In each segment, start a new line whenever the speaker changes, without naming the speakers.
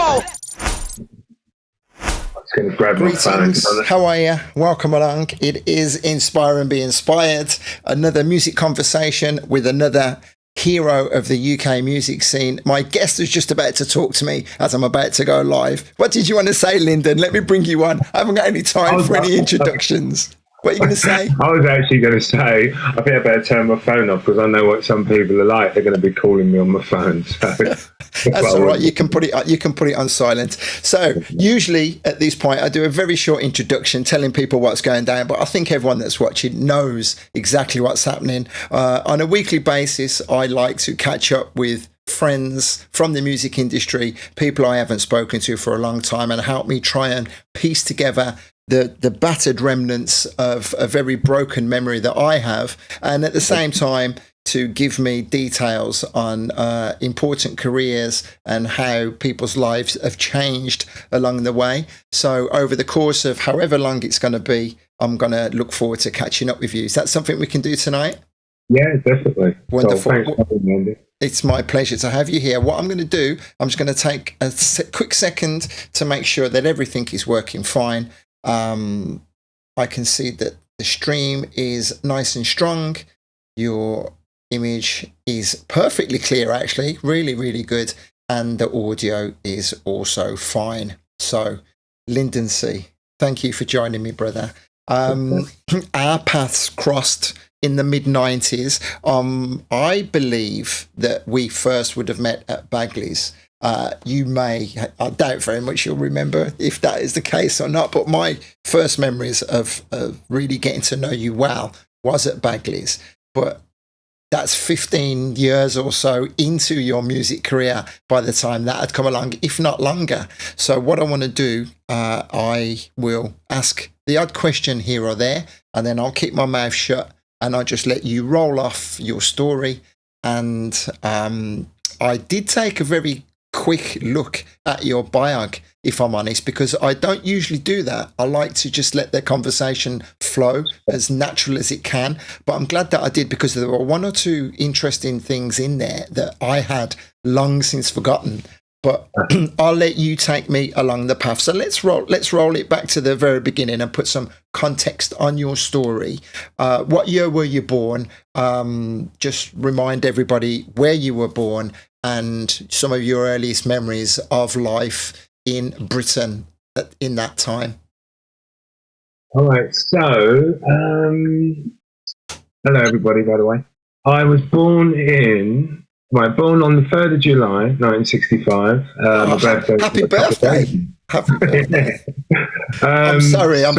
Going to grab
Greetings, how are you? Welcome along. It is Inspire and Be Inspired. Another music conversation with another hero of the UK music scene. My guest is just about to talk to me as I'm about to go live. What did you want to say, Linden? Let me bring you on. I haven't got any time for any introductions. What are you going to say?
I was actually going to say, I think I better turn my phone off because I know what some people are like. They're going to be calling me on my phone. So
that's all right. You can put it on silent. So usually at this point, I do a very short introduction, telling people what's going down. But I think everyone that's watching knows exactly what's happening. On a weekly basis, I like to catch up with friends from the music industry, people I haven't spoken to for a long time, and help me try and piece together the battered remnants of a very broken memory that I have, and at the same time to give me details on important careers and how people's lives have changed along the way. So over the course of however long it's going to be, I'm going to look forward to catching up with you. Is that something we can do tonight?
Yeah, definitely.
Wonderful.
So, thanks for having me, Andy.
It's my pleasure to have you here. What I'm going to do, I'm just going to take a quick second to make sure that everything is working fine. I can see that the stream is nice and strong. Your image is perfectly clear, actually, really, really good. And the audio is also fine. So, Linden C, thank you for joining me, brother. Our paths crossed in the mid-90s. I believe that we first would have met at Bagley's. I doubt very much you'll remember if that is the case or not, but my first memories of really getting to know you well was at Bagley's. But that's 15 years or so into your music career by the time that had come along, if not longer. So what I want to do, I will ask the odd question here or there, and then I'll keep my mouth shut and I'll just let you roll off your story. And I did take a very quick look at your biog, if I'm honest, because I don't usually do that. I like to just let the conversation flow as natural as it can. But I'm glad that I did, because there were one or two interesting things in there that I had long since forgotten. But I'll let you take me along the path. So let's roll it back to the very beginning and put some context on your story. What year were you born? Just remind everybody where you were born and some of your earliest memories of life in Britain in that time.
All right. So, hello, everybody, by the way. I was born on the 3rd of July, 1965. My birthday.
Happy birthday. Happy birthday. I'm sorry. I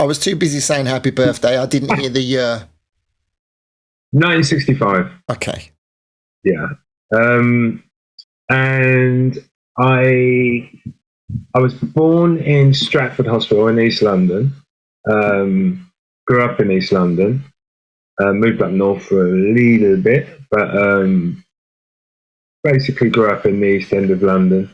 was too busy saying happy birthday. I didn't hear the year.
1965.
Okay.
Yeah. And I was born in Stratford Hospital in East London. Grew up in East London. Moved up north for a little bit, but basically grew up in the East End of London.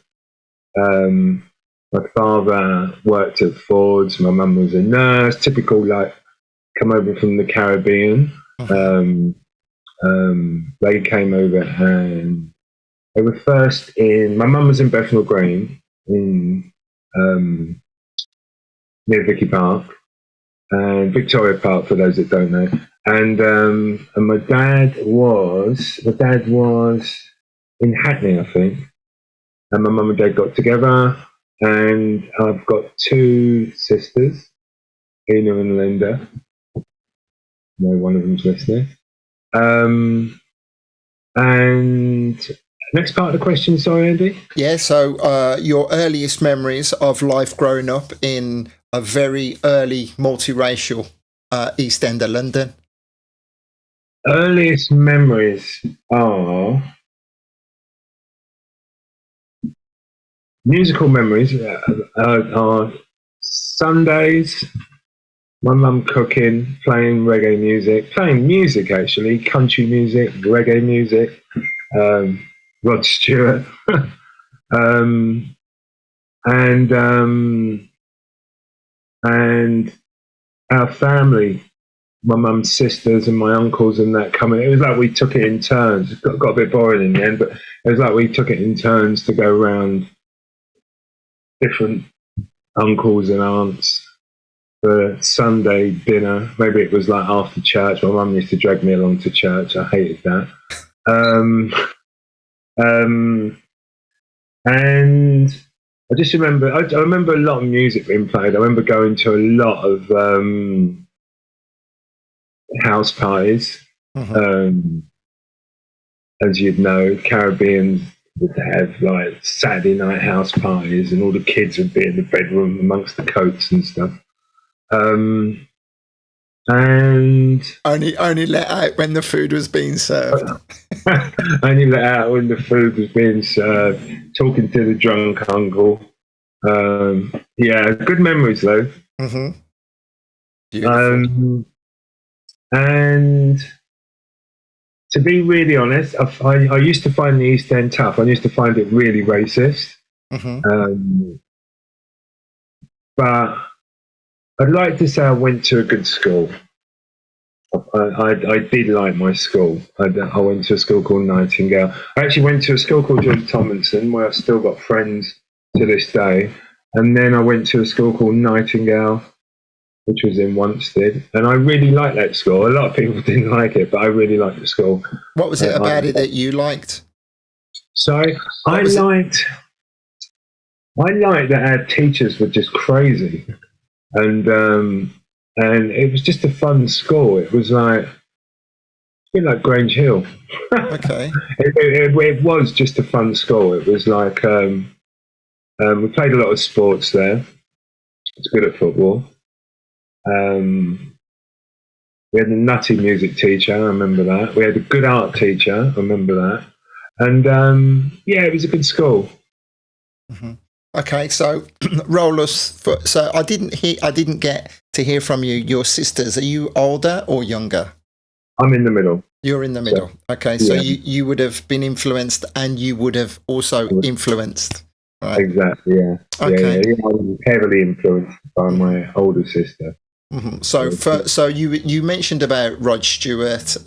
My father worked at Ford's. My mum was a nurse. Typical, like, come over from the Caribbean. They came over and they were first my mum was in Bethnal Green in near Vicky Park and Victoria Park, for those that don't know. And my dad was in Hackney, I think. And my mum and dad got together, and I've got two sisters, Ina and Linda. No, one of them's listening. And next part of the question, sorry, Andy?
Yeah, so your earliest memories of life growing up in a very early multiracial East End of London.
Earliest memories are musical memories are Sundays, my mum cooking, playing reggae music, actually, country music, reggae music, Rod Stewart, and our family, my mum's sisters and my uncles and that coming. It was like we took it in turns. It got a bit boring in the end, but it was like we took it in turns to go around different uncles and aunts for Sunday dinner. Maybe it was like after church. My mum used to drag me along to church. I hated that. And I just remember, I remember a lot of music being played. I remember going to a lot of house parties. As you'd know, Caribbean would have like Saturday night house parties, and all the kids would be in the bedroom amongst the coats and stuff. And
only let out when the food was being served.
only let out when the food was being served. Talking to the drunk uncle. Yeah, good memories though. And to be really honest, I used to find the East End tough. I used to find it really racist. But I'd like to say I went to a good school. I did like my school. I went to a school called Nightingale. I actually went to a school called George Tomlinson, where I've still got friends to this day. And then I went to a school called Nightingale, which was in Wanstead. And I really liked that school. A lot of people didn't like it, but I really liked the school.
What was it about it that you liked?
Sorry? I liked that our teachers were just crazy. And it was just a fun school. It was like, a bit like Grange Hill.
Okay.
It was just a fun school. It was like, we played a lot of sports there. I was good at football. We had a nutty music teacher, I remember that. We had a good art teacher, I remember that. And yeah, it was a good school.
Okay, so roll us. So I didn't get to hear from you. Your sisters, are you older or younger?
I'm in the middle.
You're in the middle. Okay, so you would have been influenced, and you would have also influenced. Right?
Exactly. Yeah.
Okay.
Yeah. I was heavily influenced by my older sister.
So you mentioned about Rod Stewart,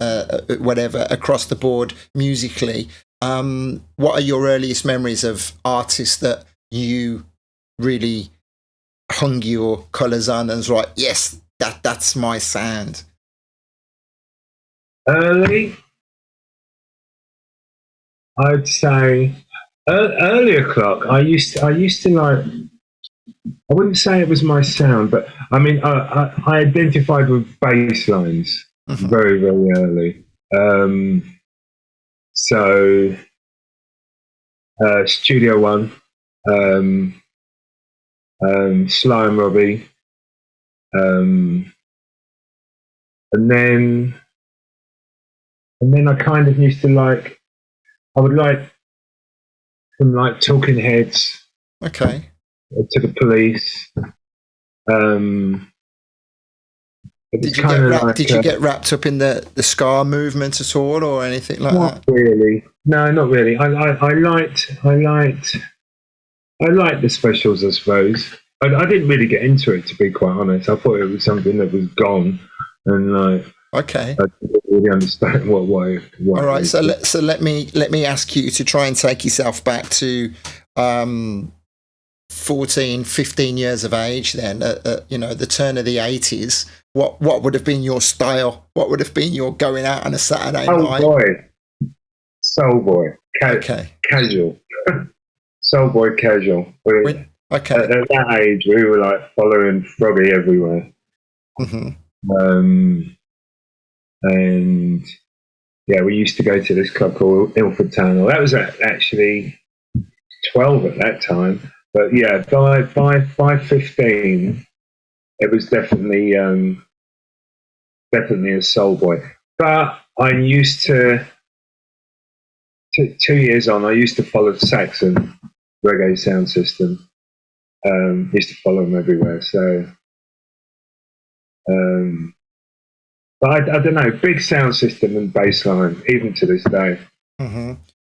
whatever, across the board musically. What are your earliest memories of artists that you really hung your colours on and was like, yes, that's my sound?
Early, I'd say early o'clock. I used to like. I wouldn't say it was my sound, but I mean, I identified with bass lines very, very early. So, Studio One, Sly and Robbie, and then I kind of used to like. I would like some like Talking Heads.
Okay.
To the Police.
Did you get wrapped up in the ska movement at all, or anything like that?
Not really. No, not really. I liked the Specials, I suppose. I didn't really get into it, to be quite honest. I thought it was something that was gone, and like.
Okay.
I didn't really understand what
all right. So let me ask you to try and take yourself back to 14, 15 years of age then, the turn of the 80s. What would have been your style? What would have been your going out on a Saturday night?
Soul boy. Casual. Soul boy casual.
Okay.
At that age, we were like following Froggy everywhere. And yeah, we used to go to this club called Ilford Town. That was actually 12 at that time. But yeah, by 15, it was definitely a soul boy. But I used to 2 years on, I used to follow Saxon reggae sound system. Used to follow them everywhere. So, but I don't know, big sound system and bass line, even to this day.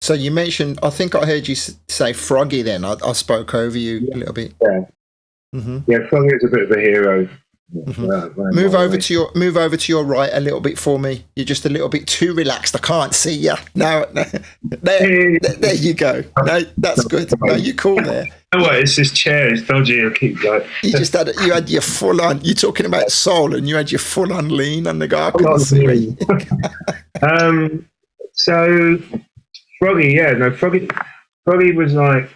So you mentioned, I think I heard you say Froggy then. I spoke over you a little bit.
Yeah. Yeah, Froggy is a bit of a hero
Mhm.
Round
Move
my
over
way.
to your right a little bit for me. You're just a little bit too relaxed. I can't see you. No, no. There you go. No, that's good. No, you're cool there.
Oh, what? It's this chair. It's dodgy. I keep like.
You had your full on. You're talking about soul, and you had your full on lean on the guy. I
I'm
couldn't
not
see me.
doing- So Froggy, yeah, no, Froggy was like,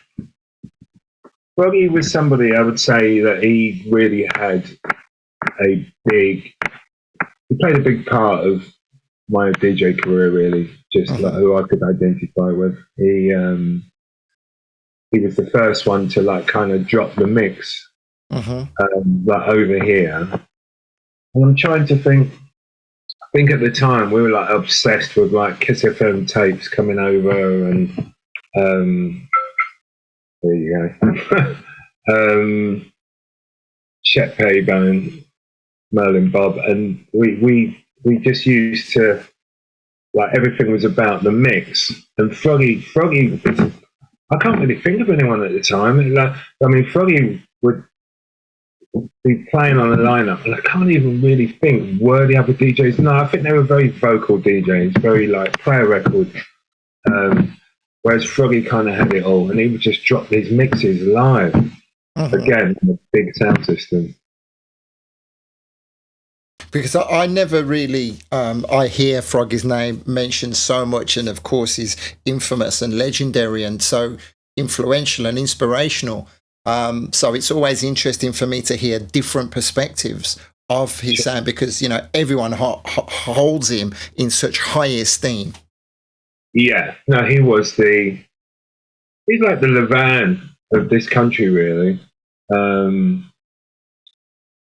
Froggy was somebody I would say that he really had he played a big part of my DJ career, really, just like
Mhm.
who I could identify with. He was the first one to like kind of drop the mix,
Mhm.
like over here. And I'm trying to think. I think at the time we were like obsessed with like Kiss FM tapes coming over, and there you go. Chet Paybone, Merlin Bob, and we just used to like everything was about the mix. And Froggy, I can't really think of anyone at the time. Like, I mean, Froggy would be playing on a lineup, and I can't even really think were the other DJs. No, I think they were very vocal DJs, very like play a record. Whereas Froggy kind of had it all, and he would just drop these mixes live
Mhm.
again in a big sound system.
Because I never really I hear Froggy's name mentioned so much, and of course he's infamous and legendary and so influential and inspirational. So it's always interesting for me to hear different perspectives of his sound because everyone holds him in such high esteem.
Yeah, no, he's like the Levan of this country, really.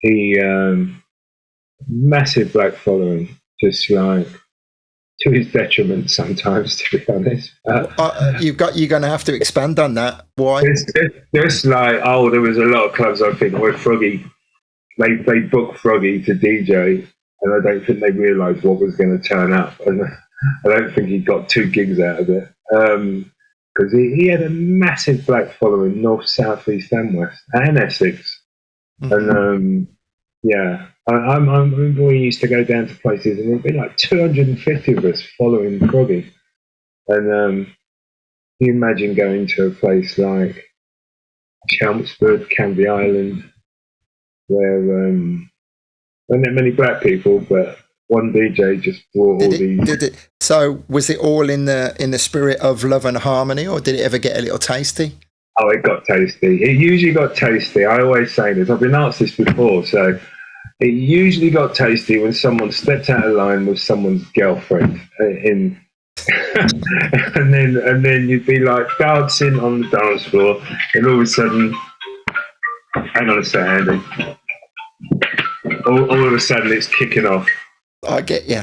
He massive black following, just like to his detriment sometimes, to be honest.
You're going to have to expand on that. Why?
It's just like, oh, there was a lot of clubs I think where Froggy, they booked Froggy to DJ, and I don't think they realised what was going to turn up, and I don't think he got 2 gigs out of it. Because he had a massive black following, north, south, east, and west, and Essex.
Mhm.
And yeah, I remember we used to go down to places, and there'd be like 250 of us following Froggy. And can you imagine going to a place like Chelmsford, Canvey Island, where there weren't many black people, but one DJ just brought all these.
Did it? So was it all in the spirit of love and harmony, or did it ever get a little tasty?
Oh, it got tasty. It usually got tasty. I always say this. I've been asked this before, so it usually got tasty when someone stepped out of line with someone's girlfriend in. and then you'd be like dancing on the dance floor, and all of a sudden, hang on a second, Andy. All of a sudden, it's kicking off.
I get you.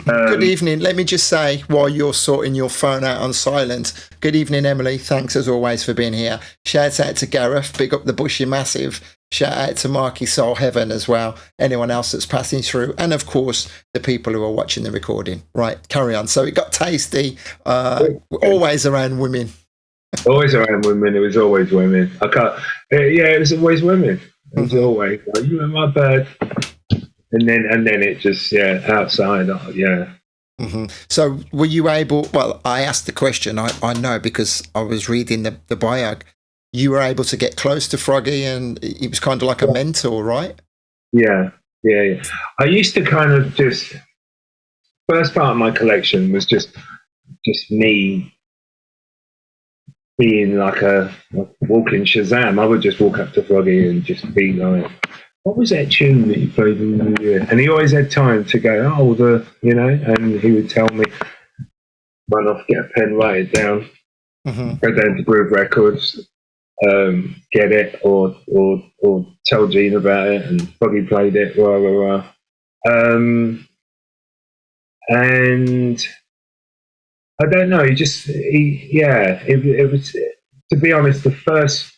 Good evening. Let me just say, while you're sorting your phone out on silent, good evening, Emily. Thanks as always for being here. Shout out to Gareth. Big up the Bushy Massive. Shout out to Marky Soul Heaven as well. Anyone else that's passing through. And of course, the people who are watching the recording. Right, carry on. So it got tasty. Always around women.
Always around women. It was always women. I can't. Yeah, it was always women. It was always like, you were my bird. And then it just outside. Yeah.
Mm-hmm. So were you able? Well, I asked the question. I know because I was reading the bio. You were able to get close to Froggy, and he was kind of like a mentor, right?
Yeah. I used to kind of just first part of my collection was just me being like a walking Shazam. I would just walk up to Froggy and just be like, what was that tune that you played in the year? And he always had time to go, and he would tell me, run off, get a pen, write it down, go down to Groove Records, get it, or tell Gene about it, and Froggy played it, rah, rah, rah. And I don't know, it was, to be honest, the first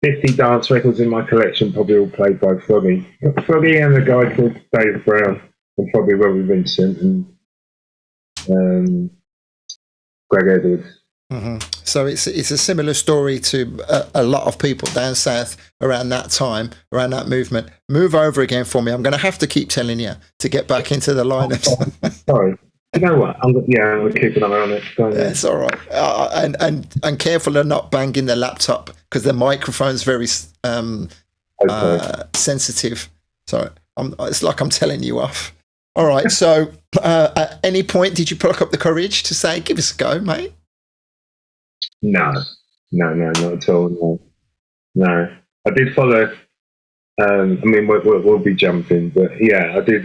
50 dance records in my collection probably all played by Froggy. Froggy and a guy called Dave Brown, and probably Robbie Vincent and Greg Edwards.
So it's a similar story to a lot of people down south around that time, around that movement. Move over again for me. I'm going to have to keep telling you to get back into the lineups.
Sorry. You know what? I'm going to keep an eye on it.
Yeah, it's all right. And careful of not banging the laptop because the microphone's very sensitive. So it's like I'm telling you off. All right. So at any point, did you pluck up the courage to say, give us a go, mate?
No, not at all. No. I did follow. I mean, we'll be jumping, but yeah, I did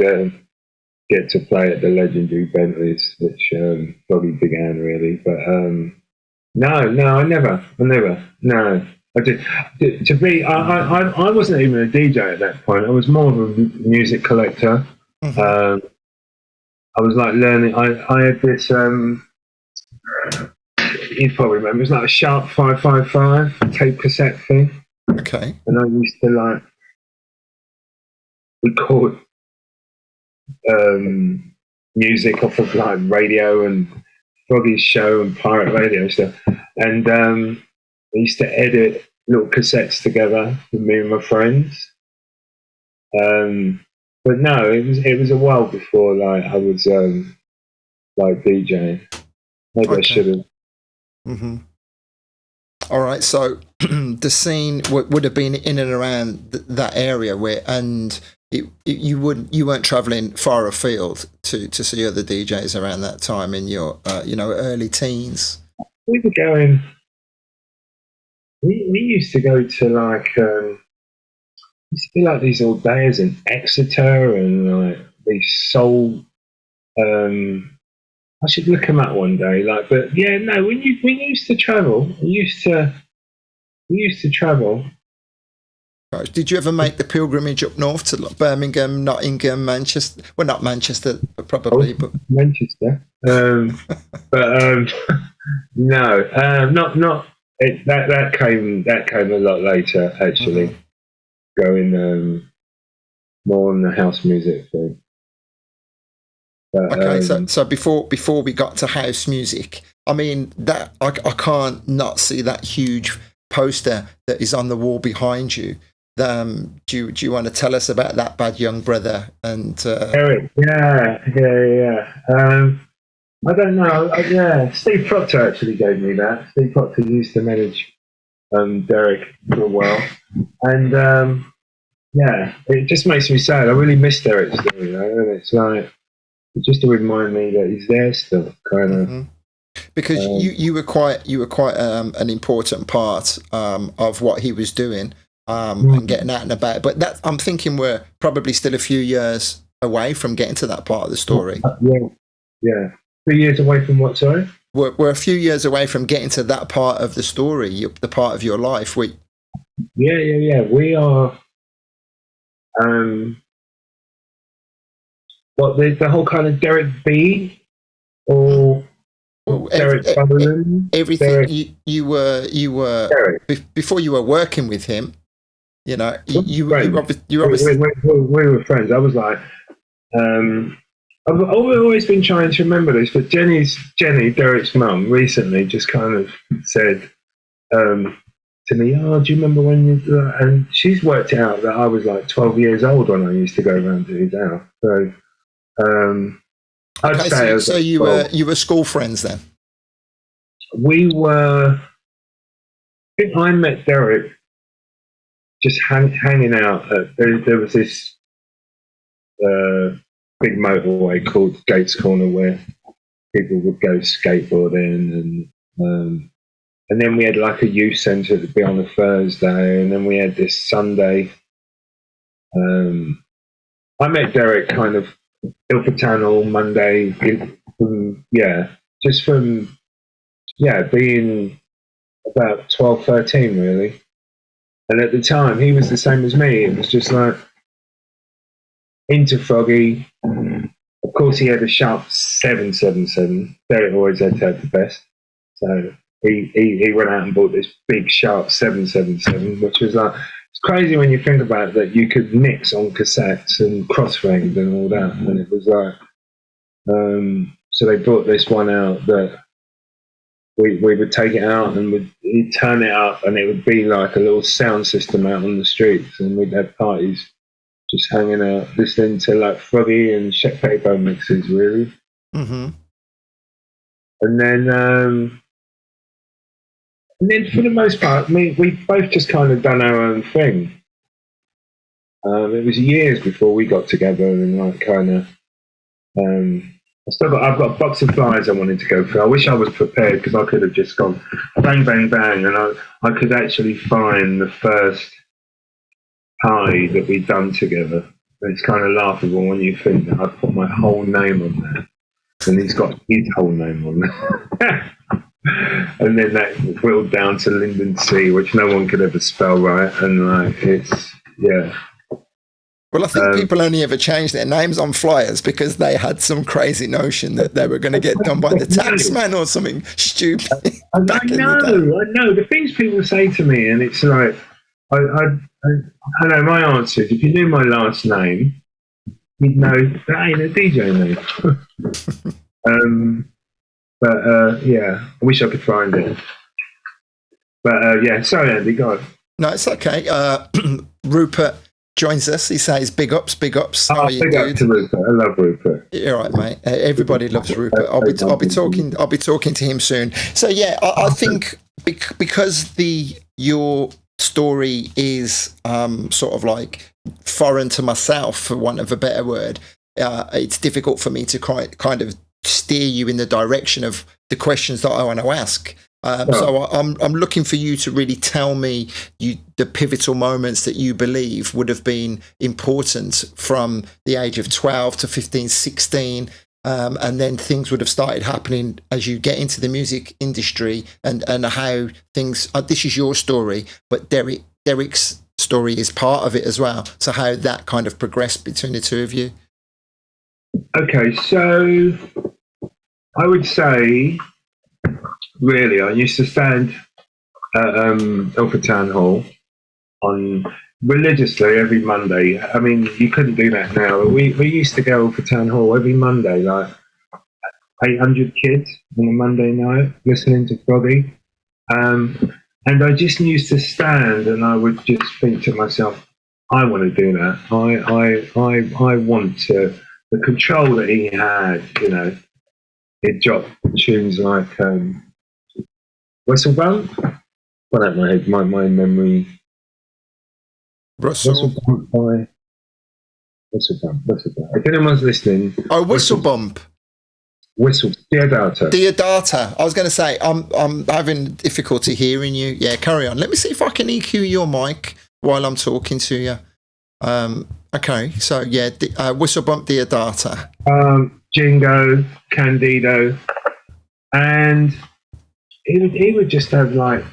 get to play at the legendary Bentleys, which Froggy began really. But no, I never. No, I did. I wasn't even a DJ at that point. I was more of a music collector. I was like learning. I had this. You probably remember. It was like a Sharp 555 tape cassette thing.
Okay.
And I used to record music off of like radio and Froggy's show and pirate radio stuff. And I used to edit little cassettes together with me and my friends. But no, it was a while before like I was like DJing. Maybe I should have.
All right, so the scene would have been in and around that area and you weren't traveling far afield to see other DJs around that time in your early teens.
We were going. We used to go to like used to be like these all days in Exeter and like these soul. I should look them up one day. Like, but yeah, no. We used to travel. We used to travel.
Right. Did you ever make the pilgrimage up north to like Birmingham, Nottingham, Manchester? Well, not Manchester, probably, but
Manchester. But no, not. That came a lot later, actually. Going more on the house music thing. But,
okay, so before we got to house music, I mean that I can't not see that huge poster that is on the wall behind you. Do you want to tell us about that bad young brother and
Eric? Yeah. I don't know. Yeah, Steve Proctor actually gave me that. Steve Proctor used to manage Derek for a while, and yeah, it just makes me sad. I really miss Derek still, and it's like. Just to remind me that he's there still, kind of.
Because you were quite an important part of what he was doing and getting out and about. But that I'm thinking we're probably still a few years away from getting to that part of the story.
Yeah. 3 years away from what? Sorry.
We're a few years away from getting to that part of the story, the part of your life.
Yeah. We are. What the whole kind of Derek B or Derek Sutherland?
Everything
Derek,
you were before you were working with him. You were obviously
we were friends. I was like, I've always been trying to remember this, but Jenny, Derek's mum, recently just kind of said to me, "Oh, do you remember when you?" And she's worked it out that I was like 12 years old when I used to go around to his house. So. I'd say
so you were school friends then?
We were. I think I met Derek just hanging out. There was this big motorway called Gates Corner where people would go skateboarding, and then we had like a youth centre to be on a Thursday, and then we had this Sunday. I met Derek kind of. Ilford Town Hall Monday, just from being about 12, 13 really. And at the time, he was the same as me. It was just like into Froggy. Of course, he had a Sharp 777. Derek always had to have the best. So he went out and bought this big Sharp 777, which was like. It's crazy when you think about it, that you could mix on cassettes and crossfade and all that. And it was like, so they brought this one out that we would take it out and we'd turn it up, and it would be like a little sound system out on the streets, and we'd have parties just hanging out, listening to like Froggy and Shep Pettibone mixes, really.
Mm-hmm.
And then for the most part, we both just kind of done our own thing. It was years before we got together and like kind of. I've got a box of flyers I wanted to go through. I wish I was prepared because I could have just gone bang, bang, bang, and I could actually find the first party that we'd done together. It's kind of laughable when you think that I put my whole name on there, and he's got his whole name on there. And then that whittled down to Linden C, which no one could ever spell right, and like it's
Well, I think people only ever changed their names on flyers because they had some crazy notion that they were going to get done by the taxman or something stupid.
I know. The things people say to me, and it's like, I know my answer is, if you knew my last name, you'd know that ain't a DJ name. Yeah, I wish I could find it. But yeah, sorry, Andy, go on.
No, it's okay. Rupert joins us. He says, "Big ups, big ups." How are you,
big
dude?
up to Rupert. I love Rupert.
You're right, mate. Everybody loves Rupert. I'll be talking to him soon. So yeah, I think because your story is sort of like foreign to myself, for want of a better word, it's difficult for me to kind of steer you in the direction of the questions that I want to ask. So I'm looking for you to really tell me the pivotal moments that you believe would have been important from the age of 12 to 15, 16, and then things would have started happening as you get into the music industry, and how things. This is your story, but Derek's story is part of it as well. So how that kind of progressed between the two of you.
Okay, so I would say, really, I used to stand at Ilford Town Hall on religiously every Monday. I mean, you couldn't do that now. We used to go Ilford Town Hall every Monday, like 800 kids on a Monday night listening to Froggy. And I just used to stand, and I would just think to myself, I want to do that. I want to. The control that he had, you know, he'd drop tunes like Whistle Bump. Well, out my head, my memory.
Whistle
Bump. If anyone's listening.
Oh, Whistle Bump.
Whistle.
Deodata. I was going to say, I'm having difficulty hearing you. Yeah, carry on. Let me see if I can EQ your mic while I'm talking to you. Okay, so yeah, Whistle Bump, Deodata.
Jingo, Candido, and he would just have like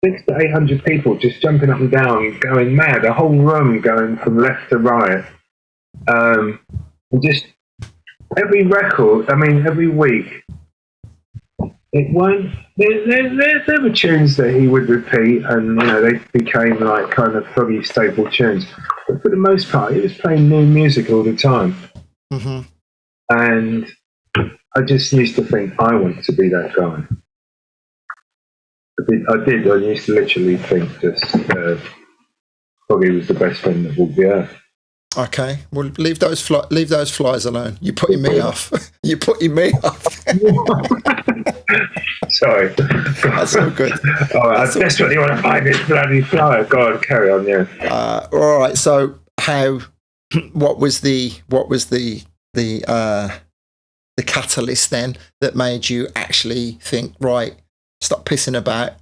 600 to 800 people just jumping up and down, going mad. A whole room going from left to right, and just every record. I mean, every week. It won't. There were tunes that he would repeat, and you know they became like kind of Froggy staple tunes. But for the most part, he was playing new music all the time.
Mm-hmm.
And I just used to think, I want to be that guy. I did. I used to literally think just Froggy was the best friend that walked the earth.
Okay, well, leave those flies alone. You're putting me off. You're putting me off.
Sorry.
That's all good.
All right, I desperately want to find this bloody flyer. Go on, carry on, yeah.
All right. So, what was the catalyst then that made you actually think, right, stop pissing about,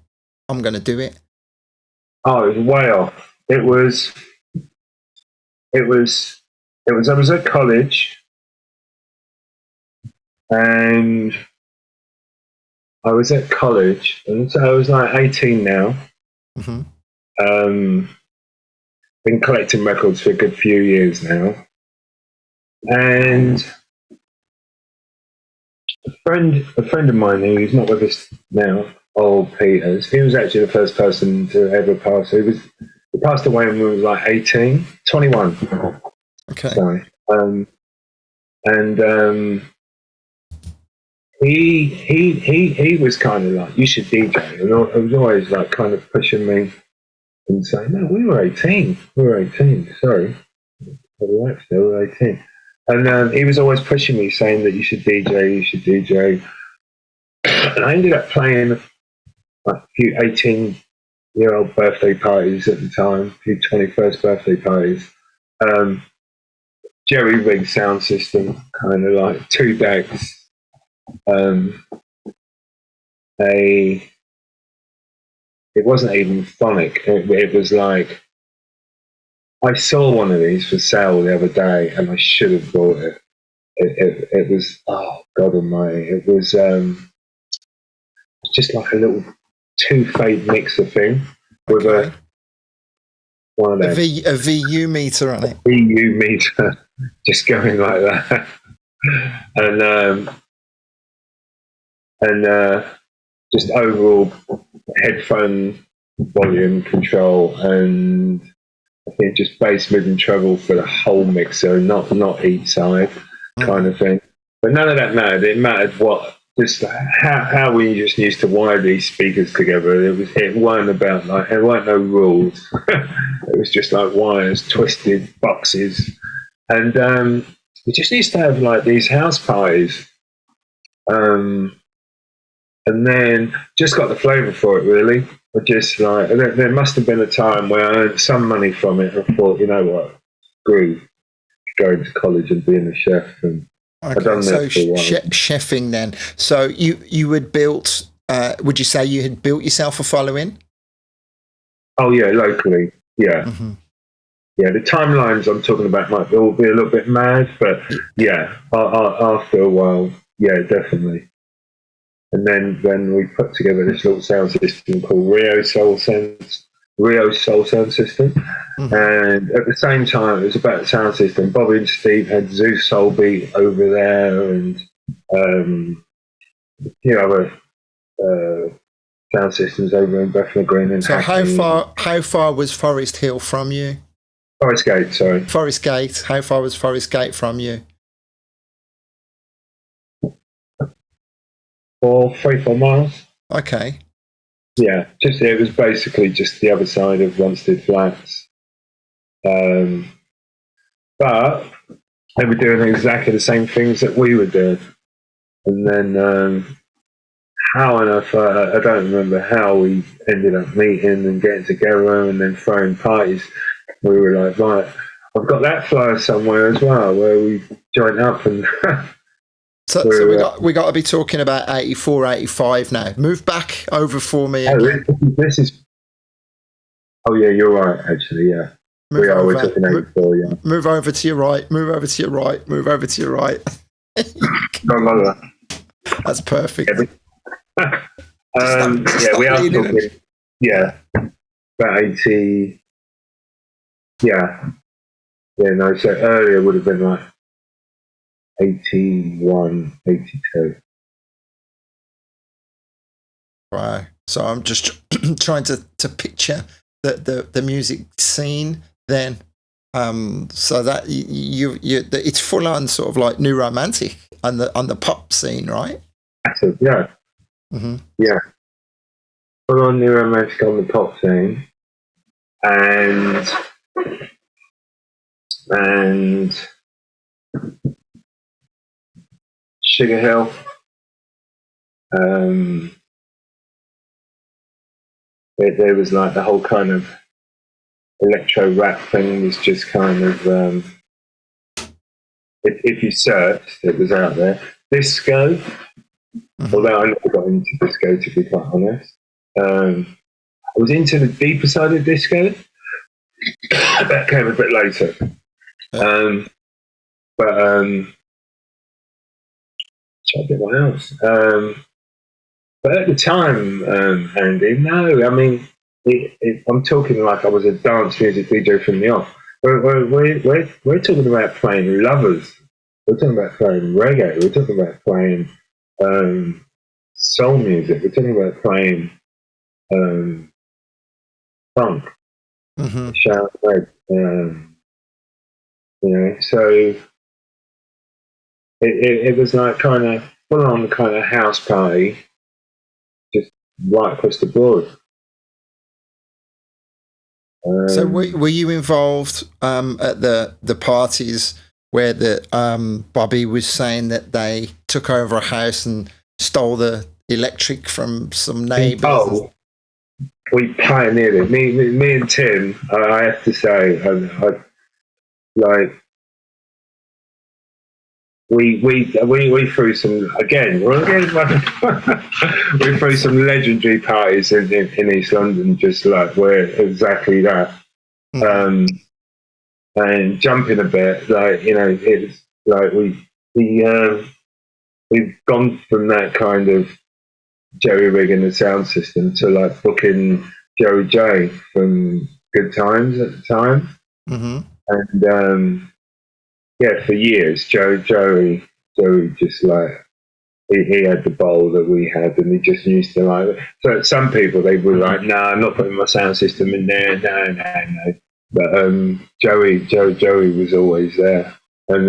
I'm going to do it?
Oh, it was way off. It was. I was at college, and and so I was like 18 now.
Mm-hmm.
Been collecting records for a good few years now, and a friend of mine who's not with us now, old Peters, he was actually the first person to ever pass. He passed away when we were like 21.
Okay.
Sorry. he was kind of like, you should DJ, and I was always like kind of pushing me and saying, no, we were 18, sorry, relax, we were 18. And he was always pushing me, saying that you should DJ. And I ended up playing like a few 18-year-old birthday parties at the time, a few 21st birthday parties. Jerry rig sound system, kind of like 2 decks. It wasn't even phonic. It was like, I saw one of these for sale the other day, and I should have bought it. It was, oh God Almighty! It was just like a little 2-fade mixer thing with
Okay.
one of them
A VU meter on it.
VU meter, just going like that, and just overall headphone volume control, and I think just bass, mid, and treble for the whole mixer, not each side kind of thing. But none of that mattered. It mattered what, just how we just used to wire these speakers together. It weren't about like, there weren't no rules. It was just like wires, twisted boxes, and we just used to have like these house parties. And then just got the flavour for it, really. I just like, there must have been a time where I earned some money from it. I thought, you know what, screw going to college and being a chef. And I've done
so
that for a while.
chefing then. So you had built, would you say you had built yourself a following?
Oh, yeah, locally, yeah.
Mm-hmm.
Yeah, the timelines I'm talking about might all be a little bit mad, but yeah, after a while, yeah, definitely. And then we put together this little sound system called Rio Soul Sound System. Mm-hmm. And at the same time, it was about the sound system. Bobby and Steve had Zeus Soul Beat over there, and other sound systems over in Bethnal Green. And
so
Hackney.
how far was Forest Hill from you?
Forest Gate, sorry.
Forest Gate. How far was Forest Gate from you?
3-4 miles.
Okay.
Yeah, it was basically just the other side of Wanstead Flats. But they were doing exactly the same things that we were doing. And then how on earth, I don't remember how we ended up meeting and getting together and then throwing parties. We were like, right, I've got that flyer somewhere as well, where we joined up and...
So we got to be talking about 84, 85 now. Move back over for me again.
This is... Oh, yeah, you're right, actually, yeah. We're talking 84, yeah.
Move over to your right, move over to your right, move over to your right. That's perfect.
Yeah, we are talking... Yeah, about 80... Yeah. Yeah, no, so earlier would have been like 81, 82.
Right. So I'm just trying to picture the music scene then. So that it's full on sort of like new romantic on the pop scene, right?
Yeah.
Mm-hmm.
Yeah. Full on new romantic on the pop scene. And Sugar Hill. There was like the whole kind of electro rap thing was just kind of, if you searched, it was out there. Disco, although I never got into disco, to be quite honest. I was into the deeper side of disco. That came a bit later. Trying to think what else. But at the time, Andy, no, I mean, I'm talking like I was a dance music DJ from the off. We're talking about playing lovers. We're talking about playing reggae. We're talking about playing soul music. We're talking about playing funk, shout red. So it was like kind of full on kind of house party, just right across the board.
So were you involved at the parties where the Bobby was saying that they took over a house and stole the electric from some neighbours?
Oh, we pioneered it. Me and Tim. I have to say, I like we threw some again. We threw some legendary parties in East London, just like where exactly that. And jumping a bit, like it's like we've gone from that kind of jerry rigging the sound system to like booking Joey J from Good Times at the time, and yeah, for years, Joey just like he had the bowl that we had, and he just used to like. So some people they were like, "No, I'm not putting my sound system in there." No. But Joey was always there, and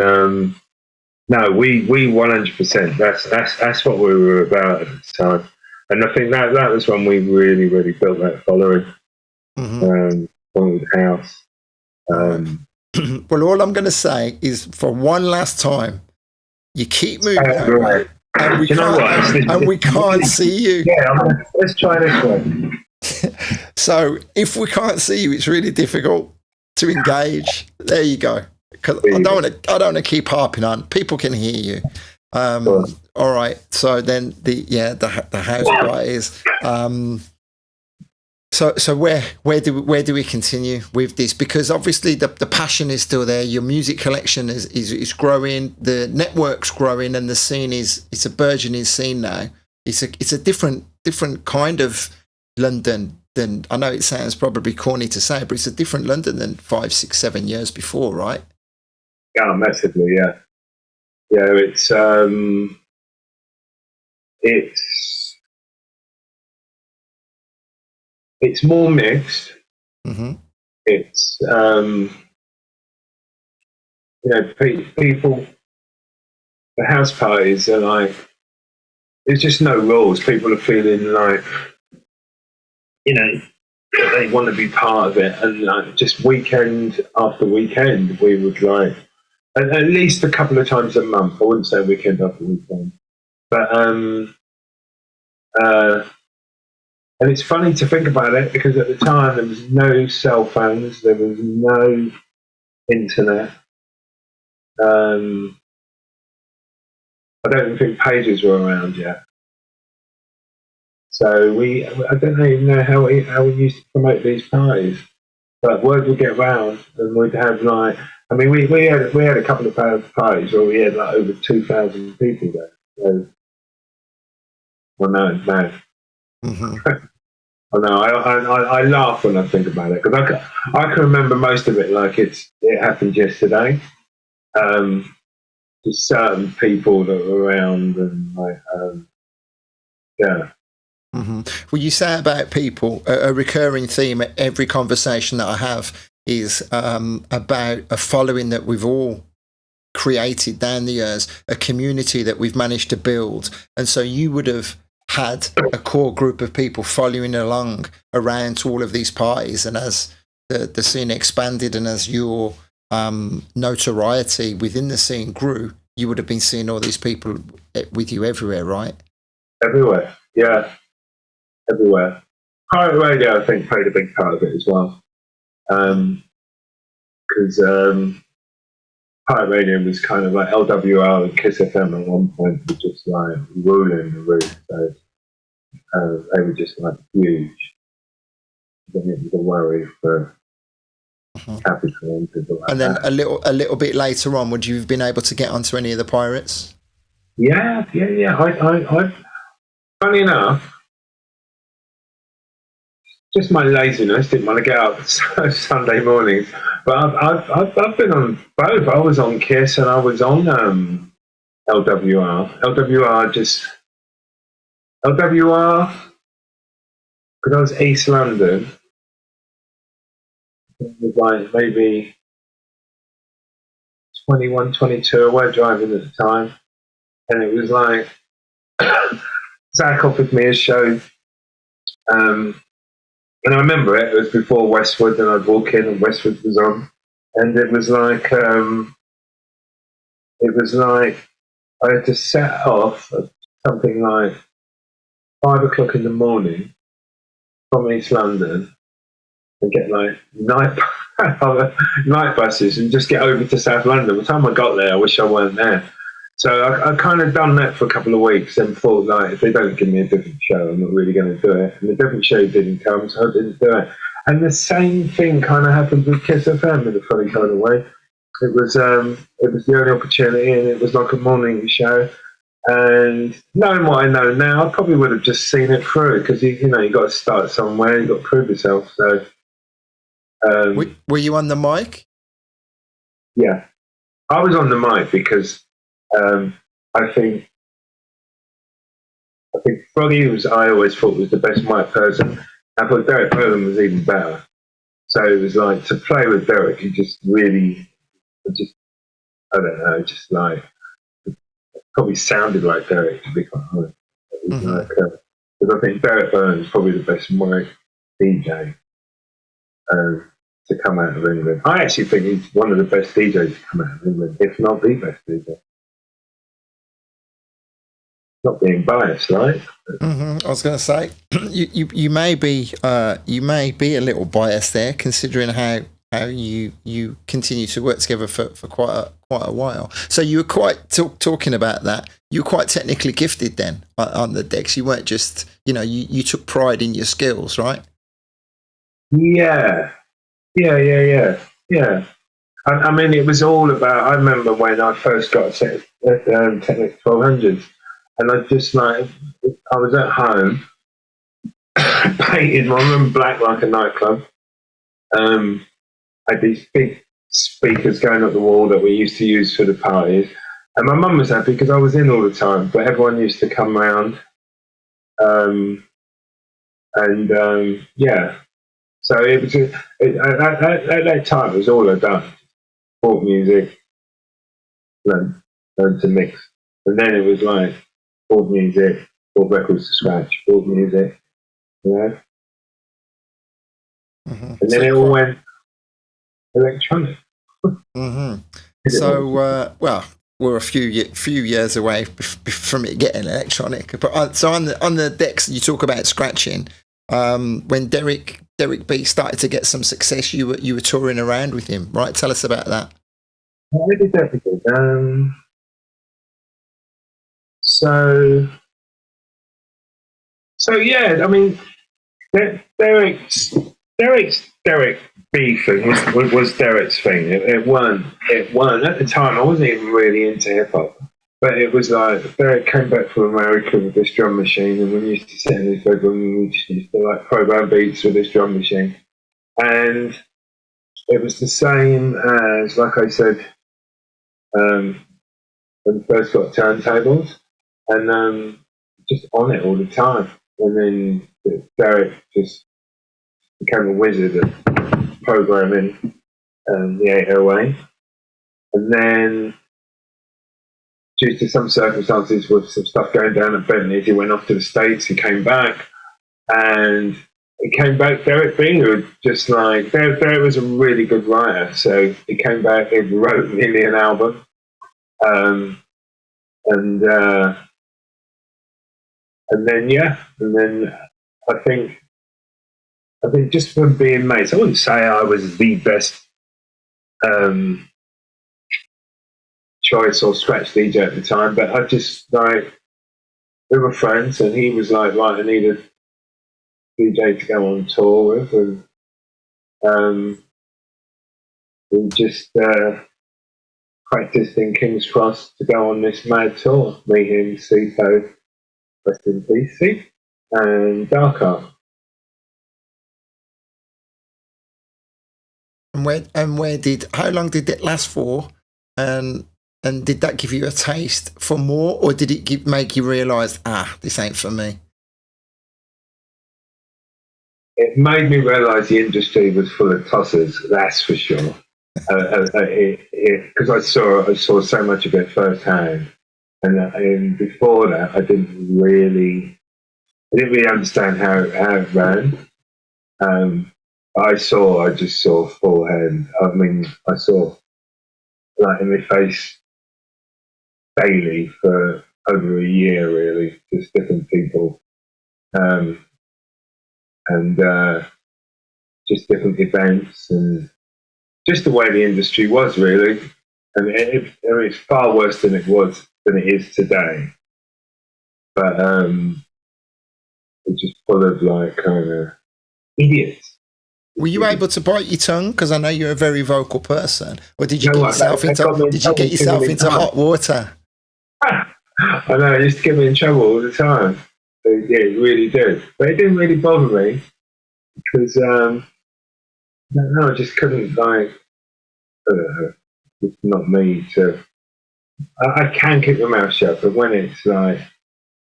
no, we 100%. That's what we were about at the time, and I think that was when we really built that following. On house.
Well, all I'm going to say is, for one last time, you keep moving
right.
and we can't see you.
Yeah, let's try this one.
So if we can't see you, it's really difficult to engage. There you go. Because I don't want to keep harping on. People can hear you. Sure. All right. So then the house parties. So where do we continue with this? Because obviously the passion is still there. Your music collection is growing. The network's growing, and the scene it's a burgeoning scene now. It's a different kind of London than, I know it sounds probably corny to say, but it's a different London than 5, 6, 7 years before, right?
Yeah, massively. Yeah. It's more mixed. It's people. The house parties are like, there's just no rules. People are feeling like they want to be part of it, and like, just weekend after weekend, we would like at least a couple of times a month. I wouldn't say weekend after weekend, but and it's funny to think about it, because at the time there was no cell phones, there was no internet. I don't think pages were around yet. So I don't even know how we used to promote these parties, but word would get round, and we'd have like, I mean, we had a couple of parties where we had like over 2,000 people there. So, well, no, it's mad. I know. I laugh when I think about it, because I can remember most of it like it happened yesterday. Just certain people that were around, and like yeah.
Well, you say about people, a recurring theme at every conversation that I have is about a following that we've all created down the years, a community that we've managed to build. And so you would have had a core group of people following along around to all of these parties, and as the scene expanded and as your notoriety within the scene grew, you would have been seeing all these people with you everywhere, right?
Everywhere, yeah. Everywhere. Pirate radio, I think, played a big part of it as well. Because pirate radio was kind of like LWR and Kiss FM at one point were just like ruling the roof. So they were just like huge. Then it was a worry for capital and people like
and then
that.
a little bit later on, would you have been able to get onto any of the pirates?
Yeah. I funny enough, just my laziness, didn't want to get up Sunday mornings. But I've been on both. I was on Kiss and I was on LWR. LWR, because I was East London. It was like maybe 21, 22 away driving at the time. And it was like, Zach offered me a show, and I remember it was before Westwood, and I'd walk in and Westwood was on, and it was like I had to set off at something like 5 o'clock in the morning from East London and get like night buses and just get over to South London. By the time I got there, I wish I weren't there. So I kind of done that for a couple of weeks and thought, like, if they don't give me a different show, I'm not really going to do it. And the different show didn't come, so I didn't do it. And the same thing kind of happened with Kiss FM in a funny kind of way. It was the only opportunity, and it was like a morning show. And knowing what I know now, I probably would have just seen it through because you got to start somewhere, you got to prove yourself. So,
were you on the mic?
Yeah, I was on the mic because I think Froggy I always thought was the best mic person. I thought Derek Bowen was even better. So it was like to play with Derek, he just really, I don't know, just like probably sounded like Derek, to be quite honest. Because I think Derek Bowen is probably the best mic DJ to come out of England. I actually think he's one of the best DJs to come out of England, if not the best DJ. Not being biased, right?
I was going to say you may be a little biased there, considering how you continue to work together for quite a while. So you were quite talking about that. You were quite technically gifted then on the decks. You weren't just you took pride in your skills, right?
Yeah. I mean, it was all about. I remember when I first got Technic 1200s. And I just I was at home, painted my room black like a nightclub. I had these big speakers going up the wall that we used to use for the parties. And my mum was happy because I was in all the time, but everyone used to come round. Yeah. So it was at that time, it was all I'd done. Bought music, learned to mix. And then it was like, bought music, bought records to scratch, bought music, And then it all went electronic.
So, well, we're a few years away from it getting electronic. But so on the decks, you talk about scratching. When Derek B started to get some success, you were touring around with him, right? Tell us about that.
I did everything. So yeah, I mean, Derek's Derek B thing was Derek's thing. It weren't at the time. I wasn't even really into hip hop, but it was like Derek came back from America with this drum machine, and we used to sit in his bedroom and we used to like program beats with this drum machine, and it was the same as, like I said, when we first got turntables. And just on it all the time. And then Derek just became a wizard at programming the 808. And then, due to some circumstances with some stuff going down at Bentley's, he went off to the States. He came back. And he came back, Derek B, who just like, Derek was a really good writer. So he came back, he wrote nearly an album. And then I think just from being mates, I wouldn't say I was the best choice or scratch DJ at the time, but I just like, we were friends, and he was like, right, I need a DJ to go on tour with, and we just practiced in King's Cross to go on this mad tour. Me, him, Cito, rest in peace, and Dark Art.
And how long did it last for? And did that give you a taste for more, or did it make you realise, this ain't for me?
It made me realise the industry was full of tossers, that's for sure. Because I saw so much of it firsthand. And before that, I didn't really understand how it ran. I just saw full hand. I mean, I saw like in my face daily for over a year, really, just different people, and just different events, and just the way the industry was, really. And it's far worse than it is today. But it's just full of like kind of idiots.
Were you able to bite your tongue? Because I know you're a very vocal person. Or did you
You know
get
what?
yourself into hot water?
I know, it used to get me in trouble all the time. Yeah, it really did. But it didn't really bother me because, no, I just couldn't, like, it's not me to. I can keep my mouth shut, but when it's like,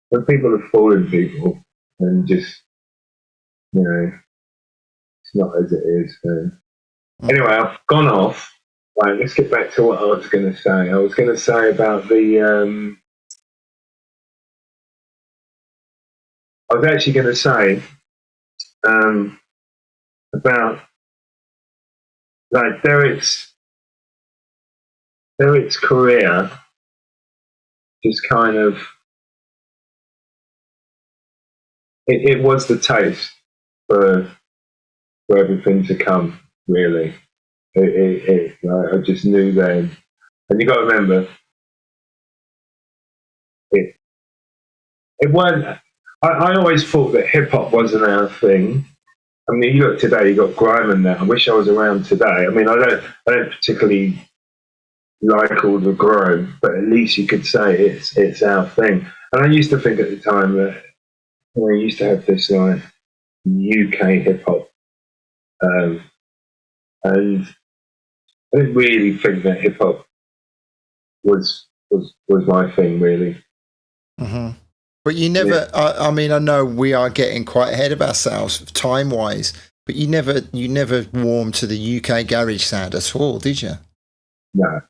when people are fooling people and just, it's not as it is. So. Anyway, I've gone off. Right, let's get back to what I was going to say. I was going to say about I was actually going to say about like Derek's career, just kind of it was the taste for everything to come. Really, I just knew then, and you got to remember it. It weren't. I always thought that hip hop wasn't our thing. I mean, you look today, you got grime and that. I wish I was around today. I mean, I don't particularly like all the grime, but at least you could say it's our thing. And I used to think at the time that we used to have this like UK hip hop, and I didn't really think that hip hop was my thing, really.
Mm-hmm. But you never. Yeah. I mean, I know we are getting quite ahead of ourselves time wise, but you never warmed to the UK garage sound at all, did you?
No.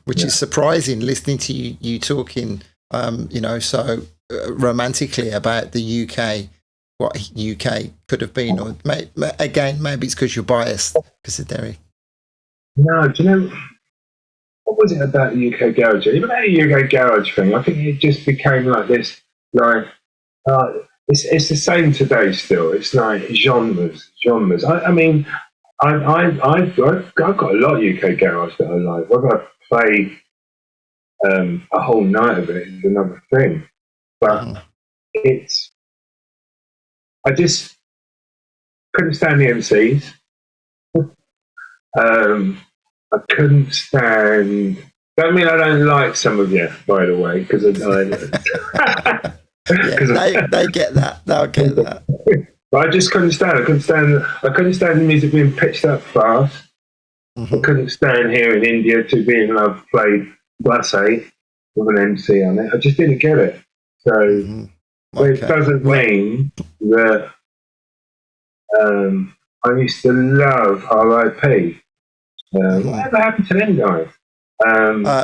Which is surprising, listening to you talking, so romantically about the UK, what UK could have been, or again, maybe it's because you're biased because of Derek.
No, do you know? What was it about the UK garage? Even about the UK garage thing, I think it just became like this. Like, it's the same today. Still, it's like genres. I mean, I've got a lot of UK garage that I like. Whether I play a whole night of it is another thing. But I just couldn't stand the MCs. I couldn't stand. Don't mean I don't like some of you, by the way, because they
get that. They'll get that.
But I just couldn't stand. I couldn't stand the music being pitched up fast. Mm-hmm. I couldn't stand hearing India to Be in Love played boasted with an MC on it. I just didn't get it. So it doesn't mean that I used to love R.I.P. Whatever happened to them guys?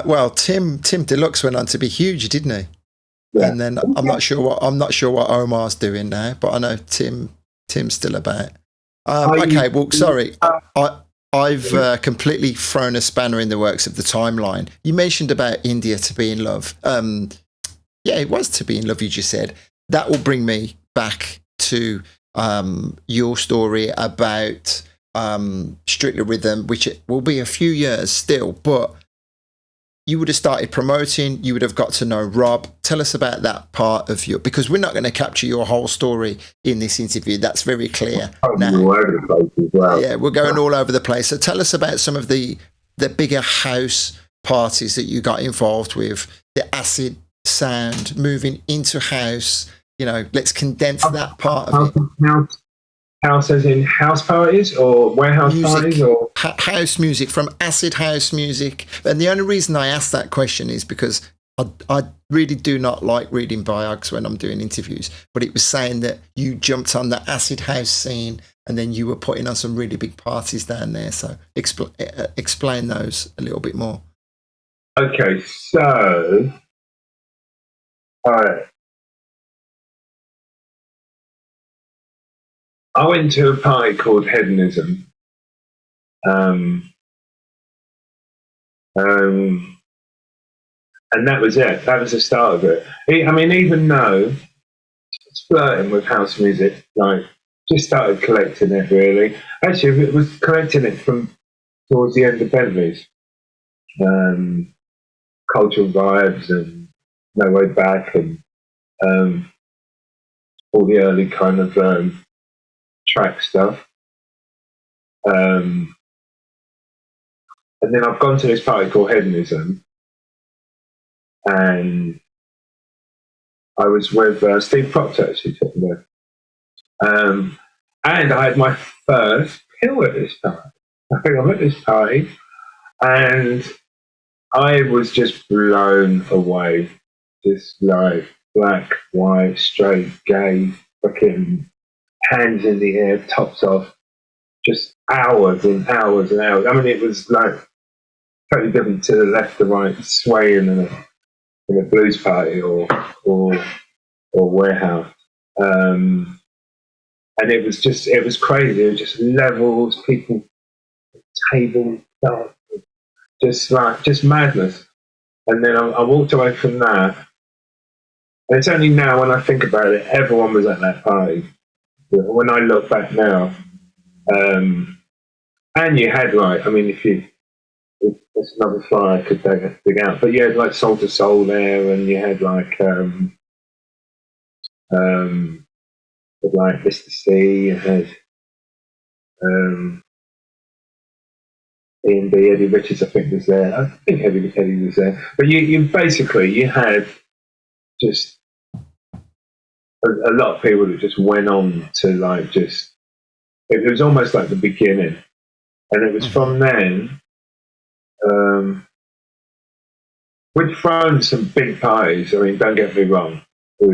Well, Tim Deluxe went on to be huge, didn't he? Yeah. And then I'm not sure what Omar's doing now, but I know Tim's still about. Okay, well, sorry, I've completely thrown a spanner in the works of the timeline. You mentioned about India to Be in Love. Yeah, it was To Be in Love. You just said that will bring me back to your story about. Strictly Rhythm, which it will be a few years still, but you would have started promoting, you would have got to know Rob. Tell us about that part of your, because we're not going to capture your whole story in this interview. That's very clear. Now,
all over the place as well.
Yeah, we're going all over the place. So tell us about some of the bigger house parties that you got involved with, the acid sound, moving into house. Let's condense that part of it.
House as in house parties or warehouse music, parties or
house music, from acid house music. And the only reason I asked that question is because I really do not like reading biogs when I'm doing interviews, but it was saying that you jumped on the acid house scene and then you were putting on some really big parties down there. So explain those a little bit more.
Okay, so Alright. I went to a party called Hedonism. Um, um, and that was it. That was the start of it. I mean, even though it's flirting with house music, like, just started collecting it really. Actually, it was collecting it from towards the end of Bagley's. Um, Cultural Vibes and No Way Back and um, all the early kind of track stuff. Um, and then I've gone to this party called Hedonism, and I was with Steve Proctor, actually, took me there. And I had my first pill at this time. I think I'm at this party, and I was just blown away. Just like black, white, straight, gay, fucking hands in the air, tops off, just hours and hours and hours. I mean, it was like totally different to the left to right swaying in a blues party or warehouse. And it was crazy. It was just levels, people, tables, just madness. And then I walked away from that. And it's only now when I think about it, everyone was at that party. When I look back now, and you had like, I mean, if there's another flyer I could dig out, but you had like Soul to Soul there, and you had like Mr. C, you had E&B, Eddie Richards, I think was there. I think Eddie was there. But you basically you had just a lot of people that just went on to like just it was almost like the beginning, and it was from then. We'd thrown some big parties. I mean, don't get me wrong, but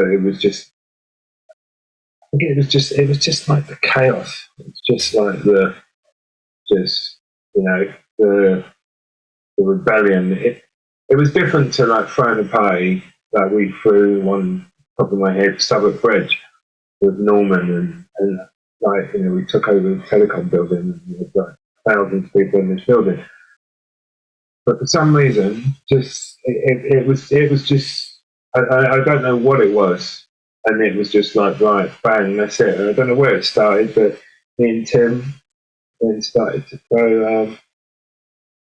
it was just. I think it was just like the chaos. It's just like the rebellion. It was different to like throwing a party that we threw one top of my head, Southwark Bridge with Norman and like we took over the telecom building and there was like thousands of people in this building. But for some reason, just it was just I don't know what it was, and it was just like right bang, that's it. And I don't know where it started, but me and Tim then started to throw.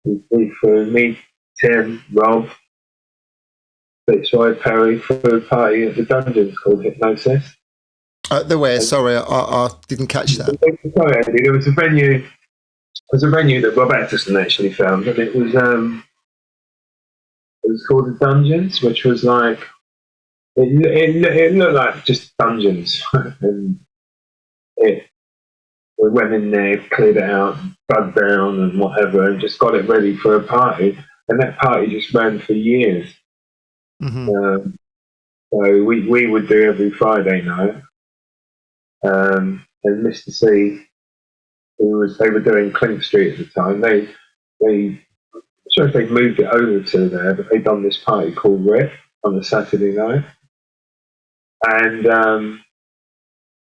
We threw me, Tim, Rob, Fitzroy, Perry threw a party at the Dungeons called Hypnosis.
The where? Sorry, I didn't catch that.
Sorry, Andy. There was a venue. It was a venue that Rob Atterson actually found, and it was called the Dungeons, which was like it looked like just dungeons, and we went in there, cleared it out, dug down and whatever, and just got it ready for a party. And that party just ran for years. So we would do every Friday night. And Mr. C, they were doing Clink Street at the time. They I'm sure if they moved it over to there, but they'd done this party called Rip on a Saturday night. And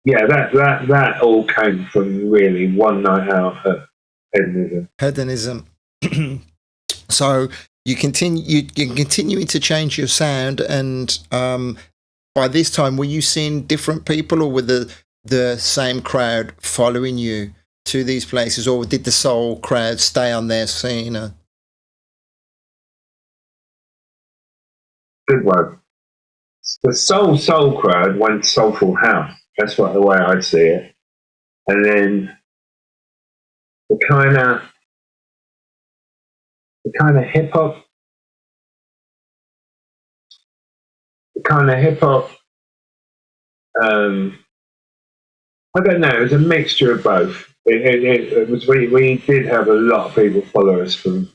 that all came from really one night out at
Hedonism. So you're continuing to change your sound, and by this time, were you seeing different people, or were the same crowd following you to these places, or did the soul crowd stay on their scene?
Good one. The soul crowd went soulful house. That's the way I'd see it. And then the kind of hip hop, I don't know. It was a mixture of both. It was we did have a lot of people follow us from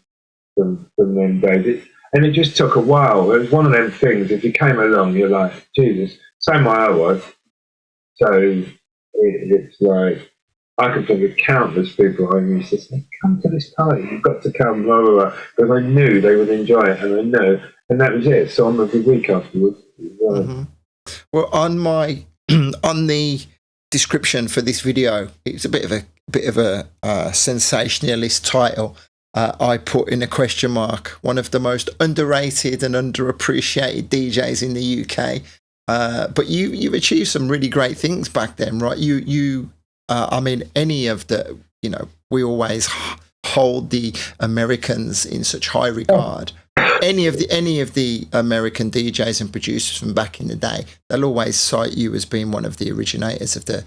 them days. And it just took a while. It was one of them things. If you came along, you're like, Jesus. Same way I was. So it's like I can think of countless people I used to say, "Come to this party. You've got to come." Blah blah blah. Because I knew they would enjoy it, and I know. and that was it. So I'm every week afterwards.
Mm-hmm. Well, on my on the description for this video, it's a bit of a sensationalist title. I put in a question mark, one of the most underrated and underappreciated DJs in the UK. But you've achieved some really great things back then, right? I mean, any of the, we always hold the Americans in such high regard. Any of the American DJs and producers from back in the day, they'll always cite you as being one of the originators of the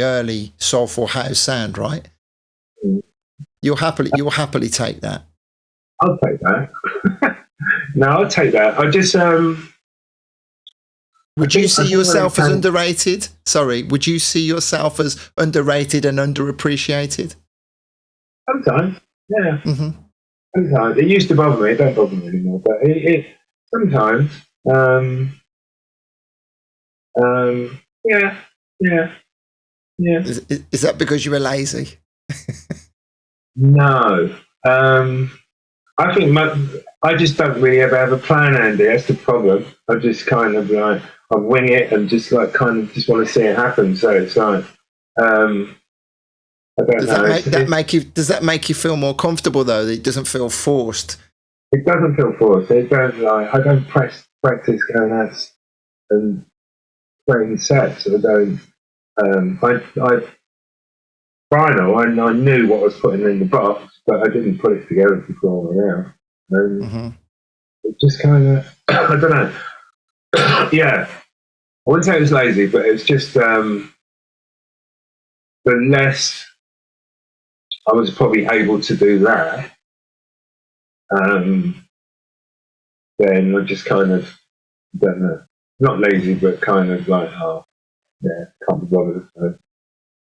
early soulful house sound, right?
Mm.
You'll happily take that.
I'll take that. No, I'll take that. I just
would you see yourself as underrated? Sorry, would you see yourself as underrated and underappreciated?
Sometimes, yeah.
Mm-hmm.
Sometimes it used to bother me. It don't bother me anymore. But it sometimes, yeah.
Is that because you were lazy?
No, I think I just don't really ever have a plan, Andy. That's the problem. I just kind of like I wing it and just like kind of just want to see it happen. So it's like I don't know.
Does that make you feel more comfortable though? That it doesn't feel forced.
It doesn't feel forced. I don't practice going out and playing sets. I don't. I vinyl, and I knew what I was putting in the box, but I didn't put it together before now. It just kind of, I don't know. Yeah, I wouldn't say it was lazy, but it's just the less I was probably able to do that, then I just kind of, don't know, not lazy, but kind of like, oh, yeah, can't be bothered. So.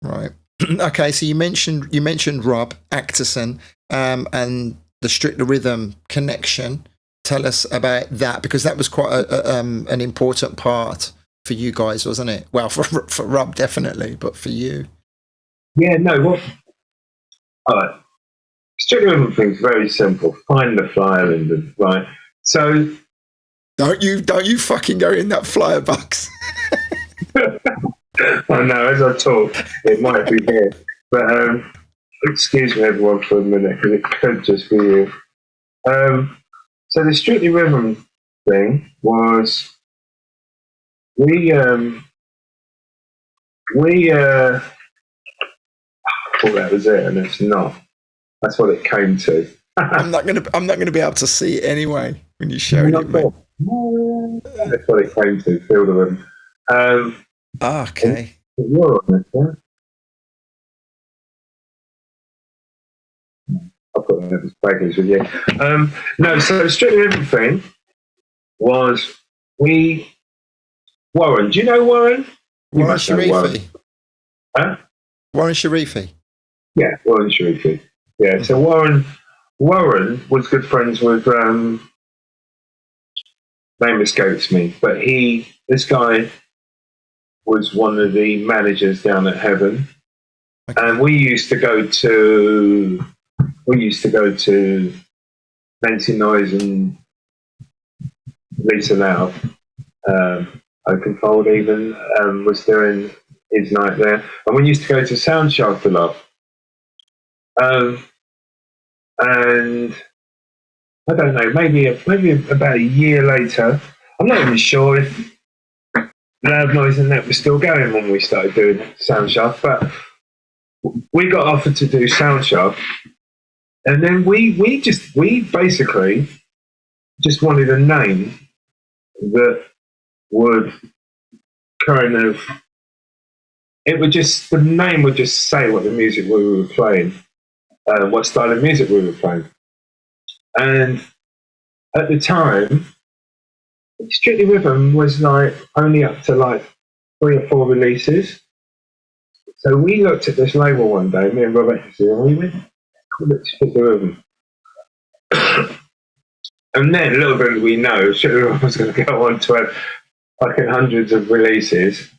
Right. Okay, so you mentioned Rob Acterson and the Strictly Rhythm connection. Tell us about that, because that was quite an important part for you guys, wasn't it? Well, for Rob definitely, but for you.
Yeah, no. Well, all right. Strictly Rhythm thing's very simple. Find the flyer, Linden. Right. So
don't you fucking go in that flyer box.
I know, as I talk, it might be here. But excuse me, everyone, for a minute, because it could just be you. So the Strictly Rhythm thing was we thought that was it, and it's not. That's what it came to.
I'm not gonna be able to see it anyway when you show it, mate.
That's what it came to. Feel the rhythm.
Okay.
You're on it, yeah? I'll put that as Bagley's with you. No, so Strictly Everything was Warren. Do you know Warren?
Warren Sharifi.
Huh?
Warren Sharifi.
Yeah, Warren Sharifi. Yeah, so Warren was good friends with name escapes me, but this guy was one of the managers down at Heaven, and we used to go to Nancy Noyes and Lisa Lau. Oakenfold even was doing his night there, and we used to go to Soundshaft a lot. And I don't know, maybe about a year later, I'm not even sure if Loud Noise and that was still going when we started doing Soundshaft, but we got offered to do Soundshaft, and then we basically just wanted a name that would kind of, the name would just say what the music we were playing, what style of music we were playing. And at the time, Strictly Rhythm was like only up to like 3 or 4 releases. So we looked at this label one day, me and Robert, and we went, call it Strictly Rhythm. And then, little did we know, Strictly Rhythm was going to go on to have fucking hundreds of releases.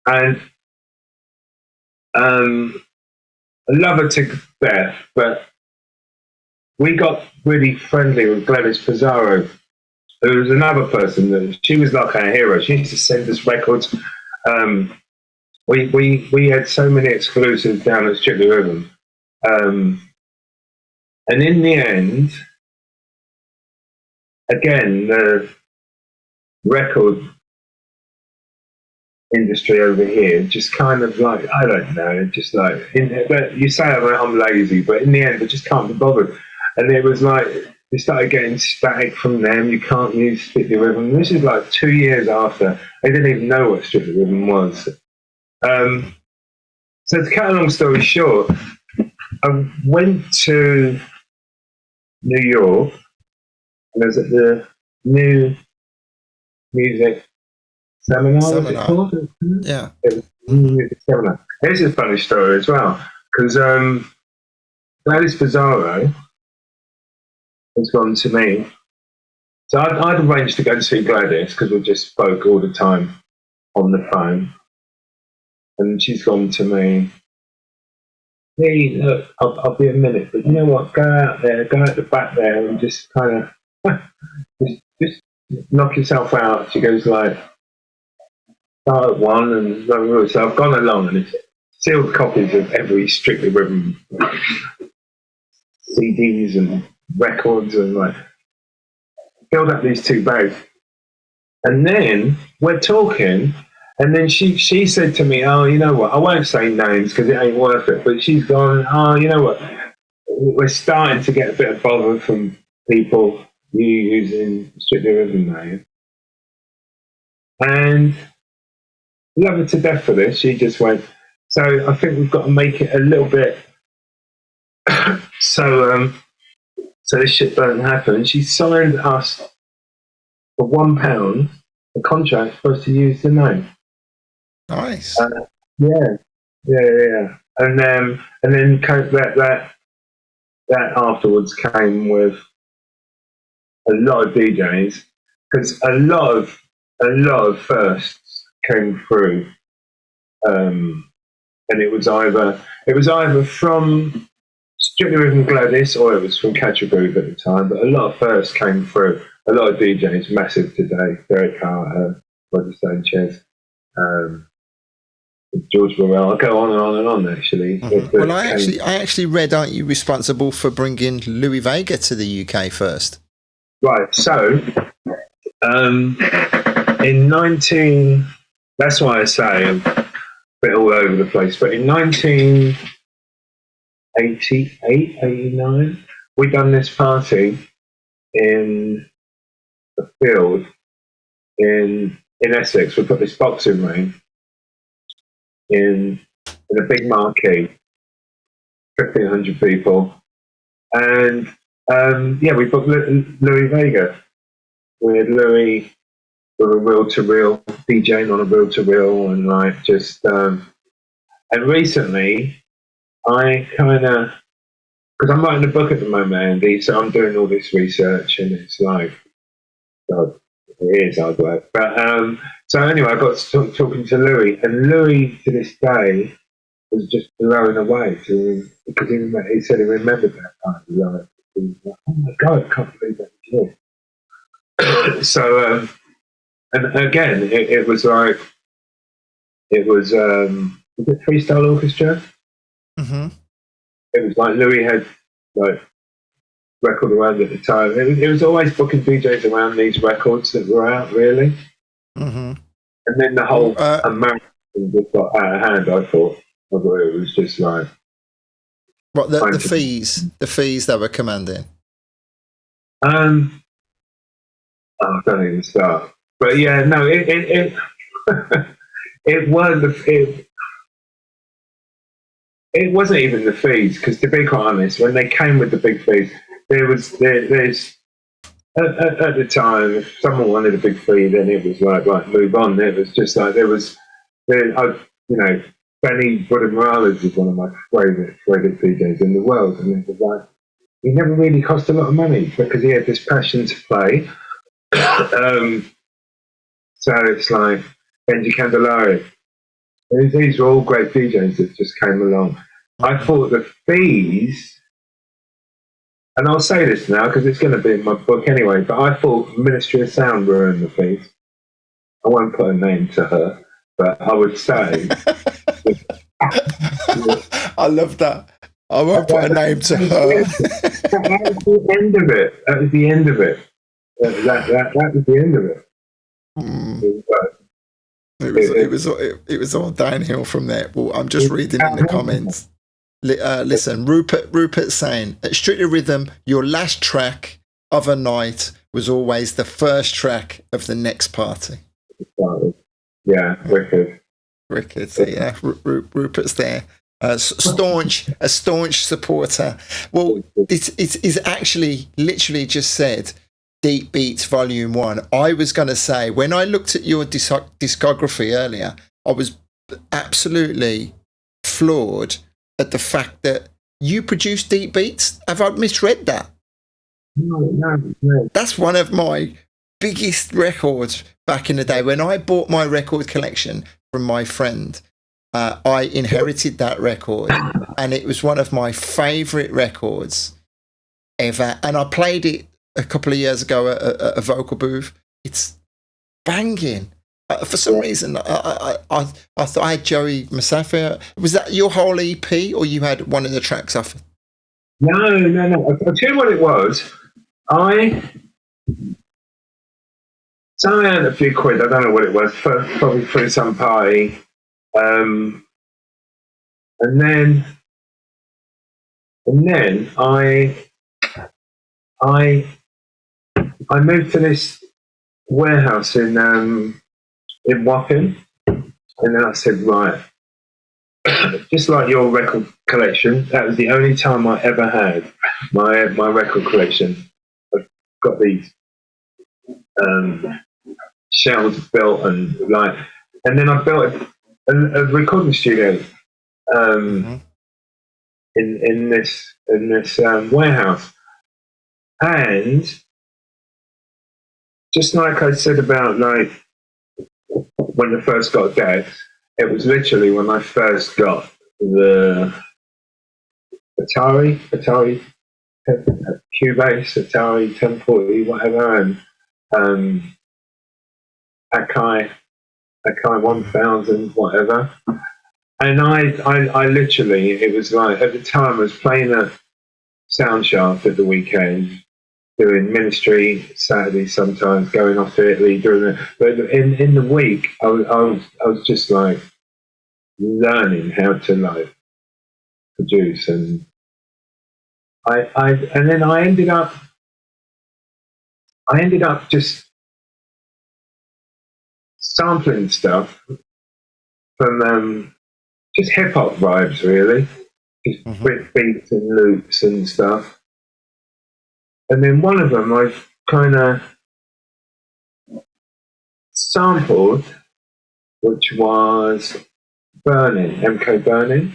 And I love her to death, but we got really friendly with Gladys Pizarro, who was another person that she was like our hero. She used to send us records. Um, we had so many exclusives down at Strictly Rhythm. And in the end, again, the record industry over here just kind of like, I don't know, just like, but you say I'm lazy, but in the end, I just can't be bothered. And it was like, we started getting static from them. You can't use Strictly Rhythm. This is like 2 years after. They didn't even know what Strictly Rhythm was. So to cut a long story short, I went to New York and I was at the New Music Seminar, was it
Seminar.
called?
Yeah.
It was New
Hmm.
Music Seminar. Here's a funny story as well, because Gladys Pizarro has gone to me. So I'd arranged to go and see Gladys because we just spoke all the time on the phone. And she's gone to me, hey, look, I'll be a minute, but you know what? Go out there, go out the back there and just kind of just knock yourself out. She goes like, start at one and so I've gone along and it's sealed copies of every Strictly Rhythm CDs and records and like filled up these two bags. And then we're talking, and then she said to me, "Oh, you know what? I won't say names because it ain't worth it." But she's gone, "Oh, you know what? We're starting to get a bit of bother from people using Strictly Rhythm now, and love her to death for this." She just went, "So I think we've got to make it a little bit so so this shit don't happen." And she signed us for £1 a contract for us to use the name.
Nice.
Yeah, yeah. And then that afterwards came with a lot of DJs because a lot of firsts came through, and it was either from Strictly Rhythm Gladys or it was from Catcher Groove at the time. But a lot of firsts came through. A lot of DJs, massive today. Derek Carter, Roger Sanchez. Um, George Burrell. I'll go on and on and on. Actually,
Well, I actually read, aren't you responsible for bringing Louis Vega to the UK first?
right. So, in 19, that's why I say I'm a bit all over the place. But in 1988, 89, we done this party in the field in Essex. We put this boxing ring in a big marquee, 1,500 people, and we booked Louis Vega. We had Louis with a reel to reel, DJing on a reel to reel, and like just. And recently, I kind of, because I'm writing a book at the moment, Andy, so I'm doing all this research, and it's like, God, it is hard work. But so anyway, I got talking to Louis, and Louis to this day was just blown away because he said he remembered that time. He was like, oh my God, I can't believe that was you. So, and again, it was like, was it Freestyle Orchestra?
Mm-hmm.
It was like Louis had like record around at the time. It was always booking DJs around these records that were out, really.
Mm-hmm.
And then the whole American just got out of hand. I thought it was just like
what the fees they were commanding.
I don't even start. But yeah, no, it it wasn't it wasn't even the fees because to be quite honest, when they came with the big fees, there's at the time if someone wanted a big fee, then it was like right, move on. It was just like Benny Buddha Morales is one of my favourite DJs in the world, and it was like he never really cost a lot of money because he had this passion to play. So it's like Benji Candelario. These are all great DJs that just came along. I thought the fees and I'll say this now because it's going to be in my book anyway, but I thought Ministry of Sound ruined the piece. I won't put a name to her, but I would say.
I love that. I won't put a name to her.
That was the end of it. That was the end of it. That was the end of it.
It was all downhill from there. Well, I'm just reading in the comments. Listen, Rupert saying, at Strictly Rhythm, your last track of a night was always the first track of the next party.
Yeah, wicked.
So yeah, Rupert's there. A staunch supporter. Well, it's actually literally just said Deep Beats Volume 1. I was going to say, when I looked at your discography earlier, I was absolutely floored at the fact that you produce Deep Beats. Have I misread that?
No.
That's one of my biggest records back in the day. When I bought my record collection from my friend, I inherited that record, and it was one of my favourite records ever. And I played it a couple of years ago at a vocal booth. It's banging. For some reason, I thought I had Joey Musafir. Was that your whole EP, or you had one of the tracks off?
No. I'll tell you what it was. I earned a few quid. I don't know what it was. Probably through some party. And then I moved to this warehouse in Wapping, and then I said, right, just like your record collection, that was the only time I ever had my record collection. I've got these shelves built, and then I built a recording studio in this warehouse, and just like I said about when I first got decks, it was literally when I first got the Atari Cubase, Atari 1040, whatever, and Akai 1000, whatever. And I literally, it was like, at the time I was playing at Soundshaft at the weekend, doing ministry Saturday sometimes, going off to Italy, doing it. But in the week, I was just like learning how to produce, and then I ended up just sampling stuff from just hip hop vibes, really, just with beats and loops and stuff. And then one of them I kind of sampled, which was Burning, MK Burning.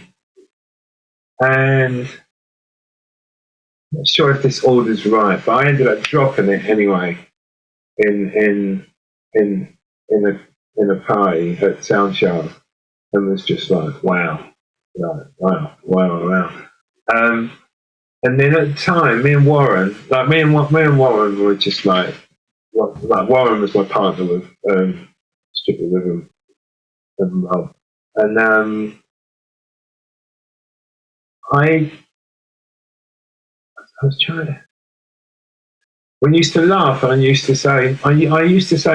And I'm not sure if this order's right, but I ended up dropping it anyway in a party at Soundshaft, and was just like, wow. And then at the time, me and Warren were just like Warren was my partner with Strictly Rhythm and Rob, and I was trying to. We used to laugh, and I used to say at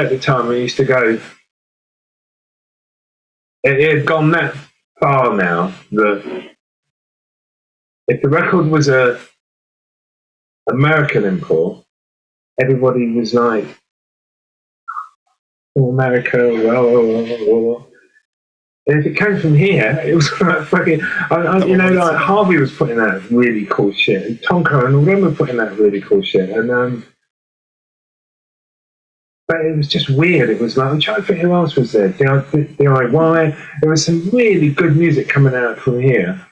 the time, I used to go, it had gone that far now that if the record was a American import, everybody was like, oh, America, well. And if it came from here, it was like fucking, like Harvey was putting out really cool shit, and Tonka and all them were putting out really cool shit, and but it was just weird. It was like, I'm trying to think who else was there. DIY. There was some really good music coming out from here.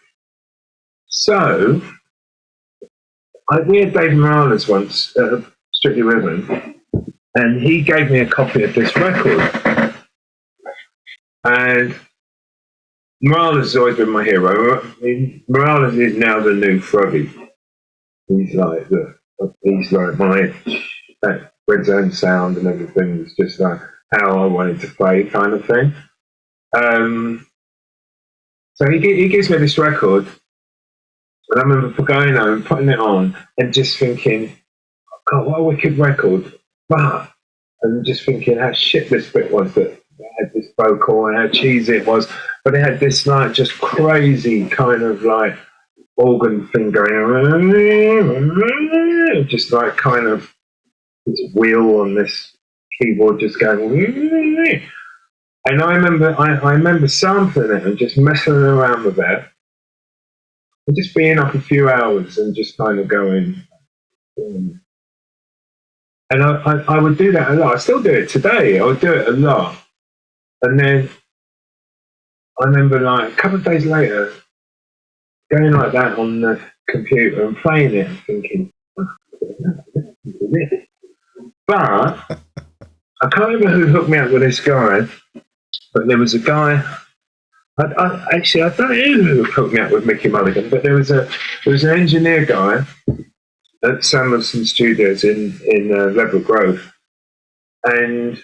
So we had Dave Morales once at Strictly Rhythm, and he gave me a copy of this record. And Morales has always been my hero. Morales is now the new Froggy. he's like my that red zone sound and everything was just like how I wanted to play, kind of thing. So he gives me this record, and I remember going home, putting it on, and just thinking, God, what a wicked record. But, and just thinking how shit this bit was, that it had this vocal and how cheesy it was. But it had this like just crazy kind of like organ thing going, just like kind of this wheel on this keyboard just going. And I remember sampling it and just messing around with it. And just being up a few hours and just kind of going. And I would do that a lot. I still do it today. I would do it a lot. And then I remember like a couple of days later, going like that on the computer and playing it and thinking, but I can't remember who hooked me up with this guy, but there was a guy. I don't know who hooked me up with Mickey Mulligan, but there was an engineer guy at Samuelson Studios in Ledwood Grove, and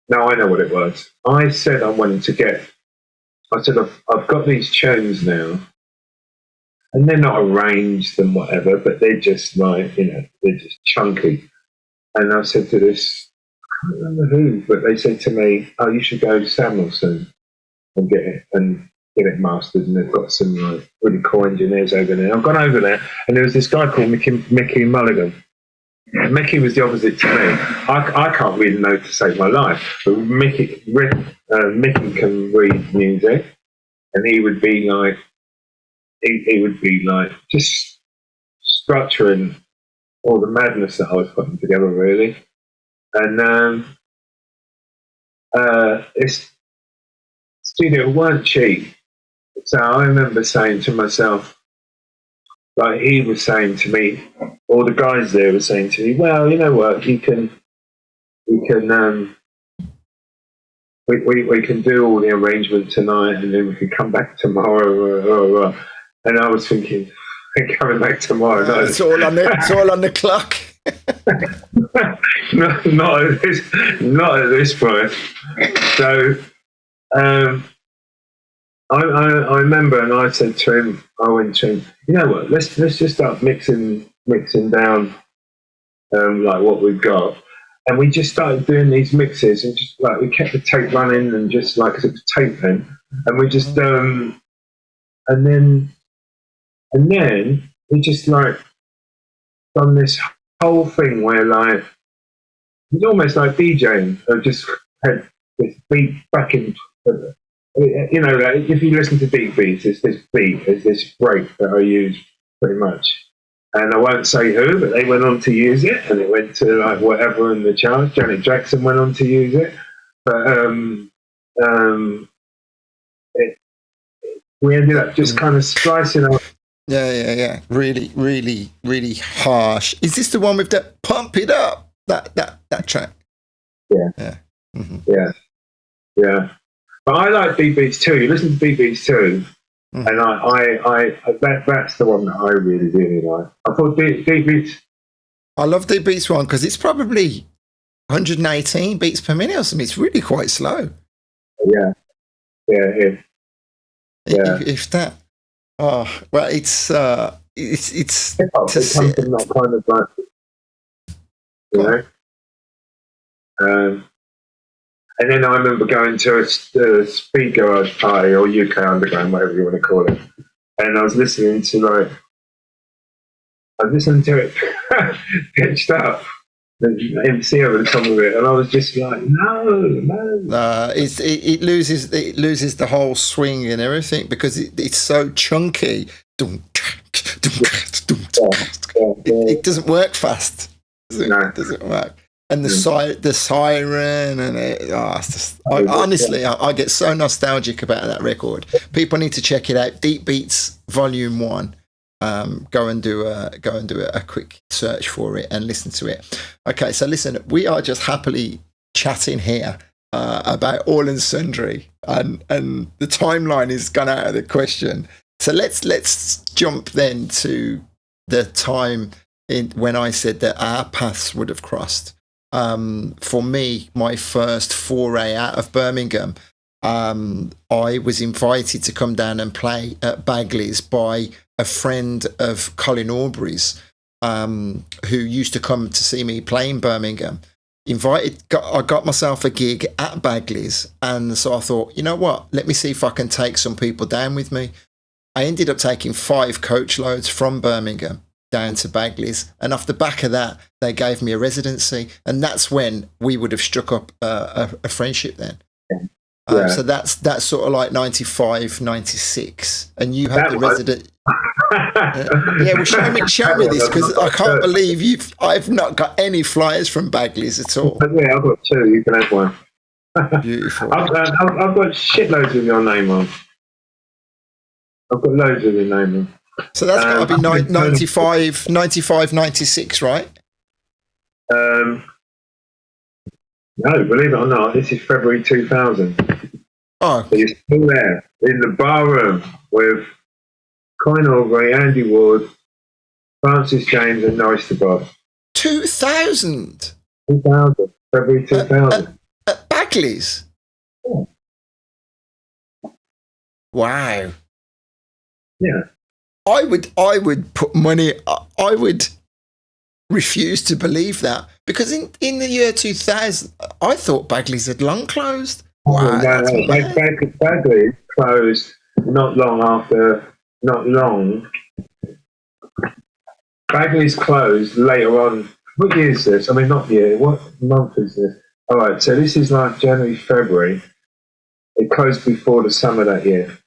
now I know what it was. I said I wanted to get. I said I've got these tunes now, and they're not arranged and whatever, but they're just like they're just chunky. And I said to this, I can't remember who, but they said to me, "Oh, you should go to Samuelson and get it mastered." And they've got some like really cool engineers over there. I've gone over there, and there was this guy called Mickey Mulligan. Mickey was the opposite to me. I can't read a note to save my life, but Mickey can read music, and he would be like just structuring all the madness that I was putting together, really. And this studio weren't cheap, so I remember saying to myself, like he was saying to me, all the guys there were saying to me, well, you know what, we can do all the arrangement tonight, and then we can come back tomorrow. And I was thinking, coming back tomorrow. No.
It's all on the clock.
not at this point. So I remember, and I said to him, I went to him, you know what? Let's just start mixing down like what we've got, and we just started doing these mixes, and just like we kept the tape running, and just like 'cause it was tape then, and we just and then we just like done this whole thing where like it's almost like DJing. I just had this beat back in. Like if you listen to deep beats, there's this beat, there's this break that I use pretty much. And I won't say who, but they went on to use it, and it went to like whatever in the charts. Janet Jackson went on to use it, but we ended up just kind of splicing up.
Yeah. Really, really, really harsh. Is this the one with that "Pump It Up"? That track?
Yeah.
Mm-hmm.
Yeah. But I like deep beats too. You listen to deep beats too, and that's the one that I really like. I thought deep beats.
I love deep beats one because it's probably 118 beats per minute or something. It's really quite slow.
Yeah.
If that. Oh well, it's
it comes from that kind of like, and then I remember going to a speed garage party or UK Underground, whatever you want to call it, and I was listening to it pitched up, and MC over the top of it, and I was just like, no.
It loses the whole swing and everything because it's so chunky. It doesn't work fast. It doesn't work. And the siren and it's just, honestly, I get so nostalgic about that record. People need to check it out. Deep Beats Volume 1. Go and do a quick search for it and listen to it. Okay, so listen, we are just happily chatting here about all and sundry, and the timeline is gone out of the question. So let's jump then to the time when I said that our paths would have crossed. For me, my first foray out of Birmingham, I was invited to come down and play at Bagley's by a friend of Colin Aubrey's, who used to come to see me play in Birmingham. I got myself a gig at Bagley's, and so I thought, you know what, let me see if I can take some people down with me. I ended up taking 5 coach loads from Birmingham down to Bagley's, and off the back of that, they gave me a residency, and that's when we would have struck up a friendship then. So that's sort of like 95, 96, and you had the resident. Yeah, well, show me this, because I can't believe I've not got any flyers from Bagley's at all.
Yeah, I've got 2. You can have one.
Beautiful.
I've got shitloads of your name on. I've got loads of your name on.
So that's got to be 95, 96, right?
No, believe it or not, this is February 2000.
Oh.
So you're still there in the bar room with Colin Aubrey, Andy Ward, Francis James, and Norris the Boss.
2000?
2000. February 2000.
At Bagley's?
Yeah.
Wow.
Yeah.
I would put money. I would refuse to believe that, because in the year 2000, I thought Bagley's had long closed. Wow,
no. Bagley closed not long. Bagley's closed later on. What year is this? I mean, not year. What month is this? All right, so this is like January, February. It closed before the summer that year.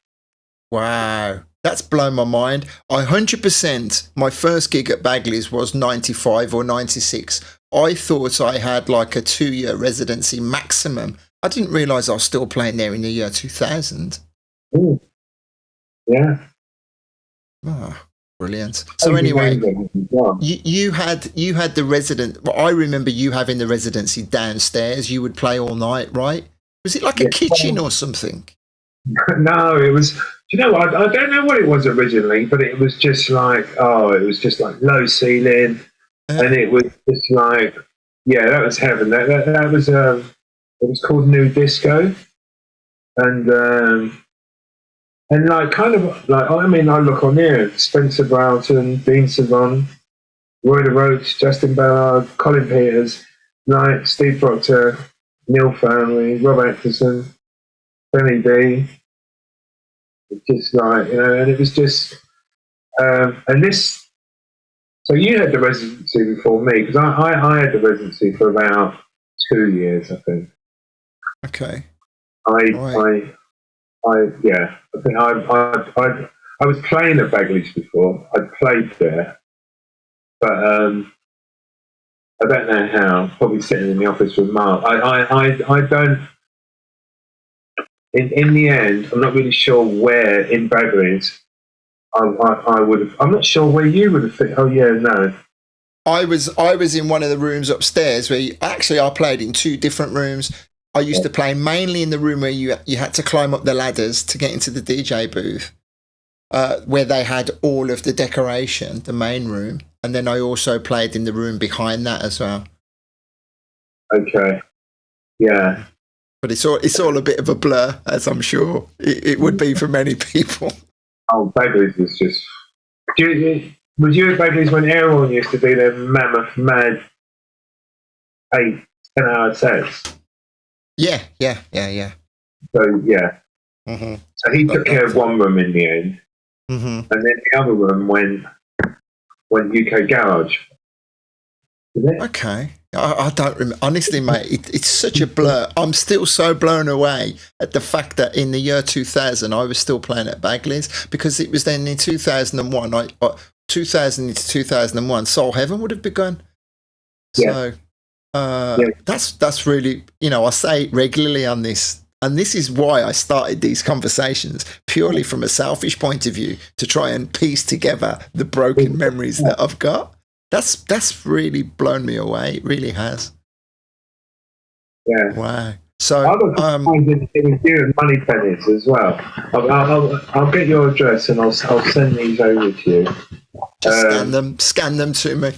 Wow. That's blown my mind. 100%, my first gig at Bagley's was 95 or 96. I thought I had like a 2-year residency maximum. I didn't realise I was still playing there in the year 2000.
Ooh. Yeah.
Oh, brilliant. So anyway, you had the resident. Well, I remember you having the residency downstairs. You would play all night, right? Was it like a kitchen or something?
No, it was. You know, I don't know what it was originally, but it was just like low ceiling, and it was just like, yeah, that was heaven. That was it was called New Disco, and like kind of like, I mean, I look on here: Spencer Broughton, Dean Savon, Roy the Roach, Justin Ballard, Colin Peters, like Steve Proctor, Neil Family, Rob Atkinson, Benny D. Just like, you know, and it was just, and this. So you had the residency before me, because I had the residency for about 2 years, I think.
Okay.
I think I was playing at Bagley's before. I played there, but I don't know how. Probably sitting in the office with Mark. I don't. In the end, I'm not really sure where in Bagley's I would have. I'm not sure where you would have fit. Oh yeah, no.
I was in one of the rooms upstairs where I played in 2 different rooms. I used to play mainly in the room where you had to climb up the ladders to get into the DJ booth, where they had all of the decoration, the main room, and then I also played in the room behind that as well.
Okay. Yeah.
But it's all a bit of a blur, as I'm sure it would be for many people.
Oh, Bagley's was just. Was you at Bagley's when Airborne used to do their mammoth, mad 8-10-hour sets?
Yeah.
So, yeah.
Mm-hmm.
So he took care of one room in the end.
Mm-hmm.
And then the other room went UK Garage.
Okay. I don't remember. Honestly, mate, it's such a blur. I'm still so blown away at the fact that in the year 2000, I was still playing at Bagley's, because it was then in 2001, 2000 into 2001, Soul Heaven would have begun. So that's really, I say it regularly on this. And this is why I started these conversations, purely from a selfish point of view, to try and piece together the broken memories that I've got. That's really blown me away. It really has.
Yeah.
Wow. So,
I've got to you and Money Pennies as well. I'll get your address and I'll send these over to you.
just scan them to me,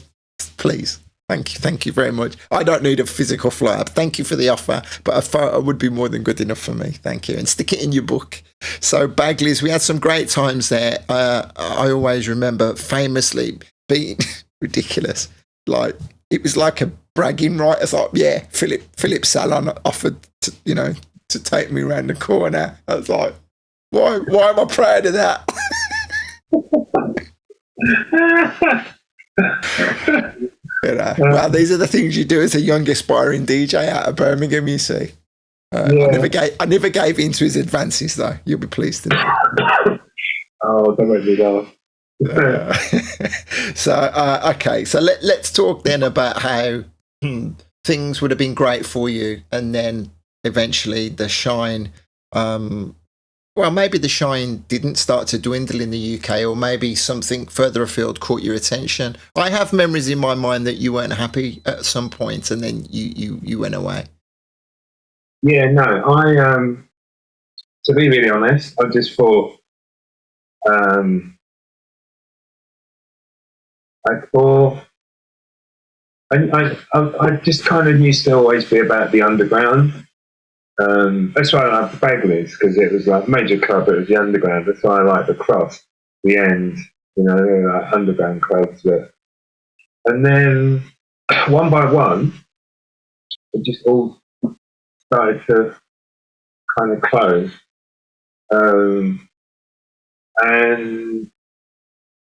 please. Thank you very much. I don't need a physical flyer. Thank you for the offer, but a photo would be more than good enough for me. Thank you, and stick it in your book. So Bagley's, we had some great times there. I always remember famously being ridiculous. Like it was like a bragging right. I thought, yeah, Philip Salon offered to take me around the corner. I was like, why am I proud of that? Well, these are the things you do as a young aspiring DJ out of Birmingham, you see. Yeah. I never gave in to his advances, though. You'll be pleased to know.
Oh, don't make me laugh.
Okay. So let's talk then about how things would have been great for you, and then eventually the shine. Well, maybe the shine didn't start to dwindle in the UK, or maybe something further afield caught your attention. I have memories in my mind that you weren't happy at some point, and then you went away.
Yeah, no, to be really honest, I just thought, I just kind of used to always be about the underground. That's why I liked the Bagley's, because it was like major club, it was the underground. That's why I like the Cross, the End, like underground clubs. And then one by one, it just all started to kind of close. And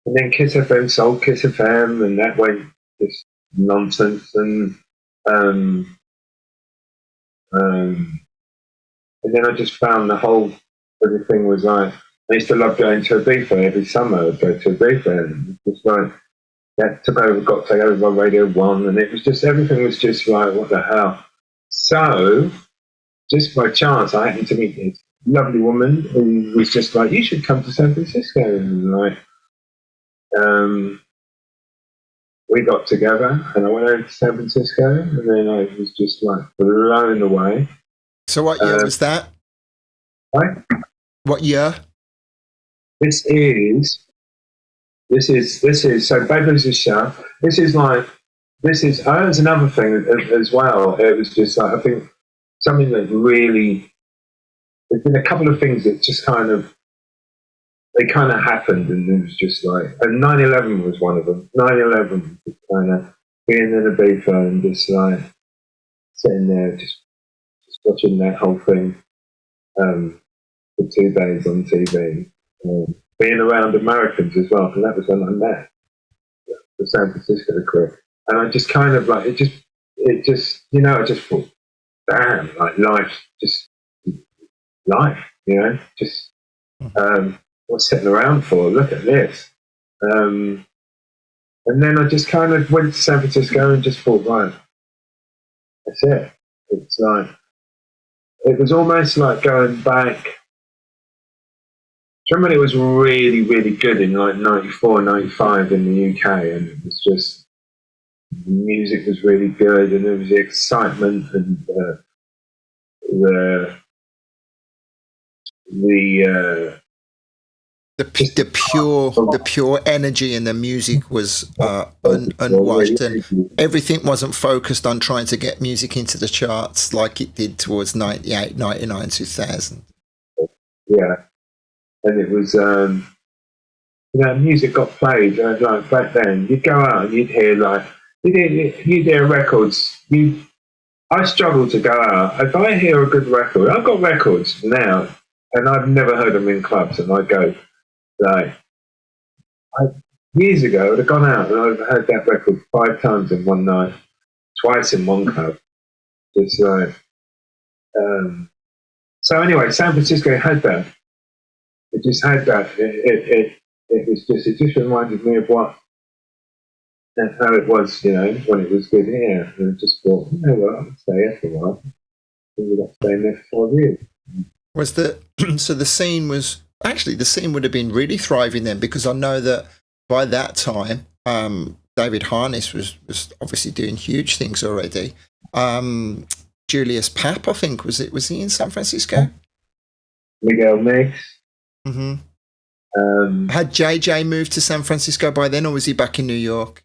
then Kiss FM sold Kiss FM, and that went just nonsense. And then I just found everything was like, I used to love going to Ibiza every summer. I'd go to Ibiza, and just like, that got taken over by Radio 1, and it was just, everything was just like, what the hell? So, just by chance, I happened to meet this lovely woman who was just like, you should come to San Francisco. And like, we got together, and I went over to San Francisco, and then I was just like blown away.
So what year was that?
Right?
What year?
This is so Bagley's a show. This is there's another thing as well. It was just like, I think something that really, there's been a couple of things that just kind of happened, and it was just like, and 9/11 was one of them. 9/11 was kind of being in a Ibiza and just like sitting there just watching that whole thing for 2 days on TV, being around Americans as well, because that was when I met the San Francisco crew, and I just kind of like, I just thought, damn, like life, just what's sitting around for? Look at this. And then I just kind of went to San Francisco and just thought, right, that's it. It's like, it was almost like going back. Do you remember it was really, really good in like 94, 95 in the UK, and it was just, the music was really good, and there was the excitement and
the pure energy in the music was unwashed, and everything wasn't focused on trying to get music into the charts like it did towards 98, 99, 2000.
Yeah, and it was, music got played, like back then. You'd go out and you'd hear records. I struggle to go out. If I hear a good record, I've got records now, and I've never heard them in clubs, and I go, like, years ago, I'd have gone out and I've heard that record 5 times in one night, twice in one club. Just like, so anyway, San Francisco had that. It just had that. It just reminded me of how it was, when it was good here. And I just thought, I'll stay here for a while. And we'll stay there for 4 years.
So the scene would have been really thriving then, because I know that by that time, David Harness was obviously doing huge things already. Julius Papp, I think, was it? Was he in San Francisco?
Miguel Mix.
Mm-hmm. Had JJ moved to San Francisco by then, or was he back in New York?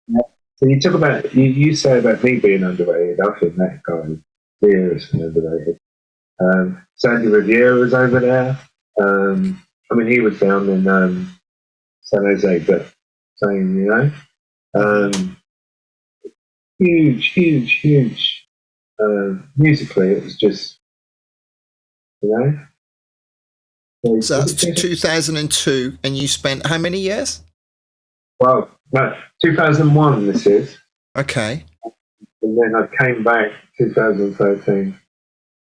Yeah. So you talk about, you say about me being underrated. I think that guy is seriously underrated. Sandy Riviera was over there. I mean, he was down in San Jose, but same, you know. Huge. Musically, it was just, you know.
So that's 2002, and you spent how many years?
Well, no, 2001 this is.
Okay.
And then I came back 2013.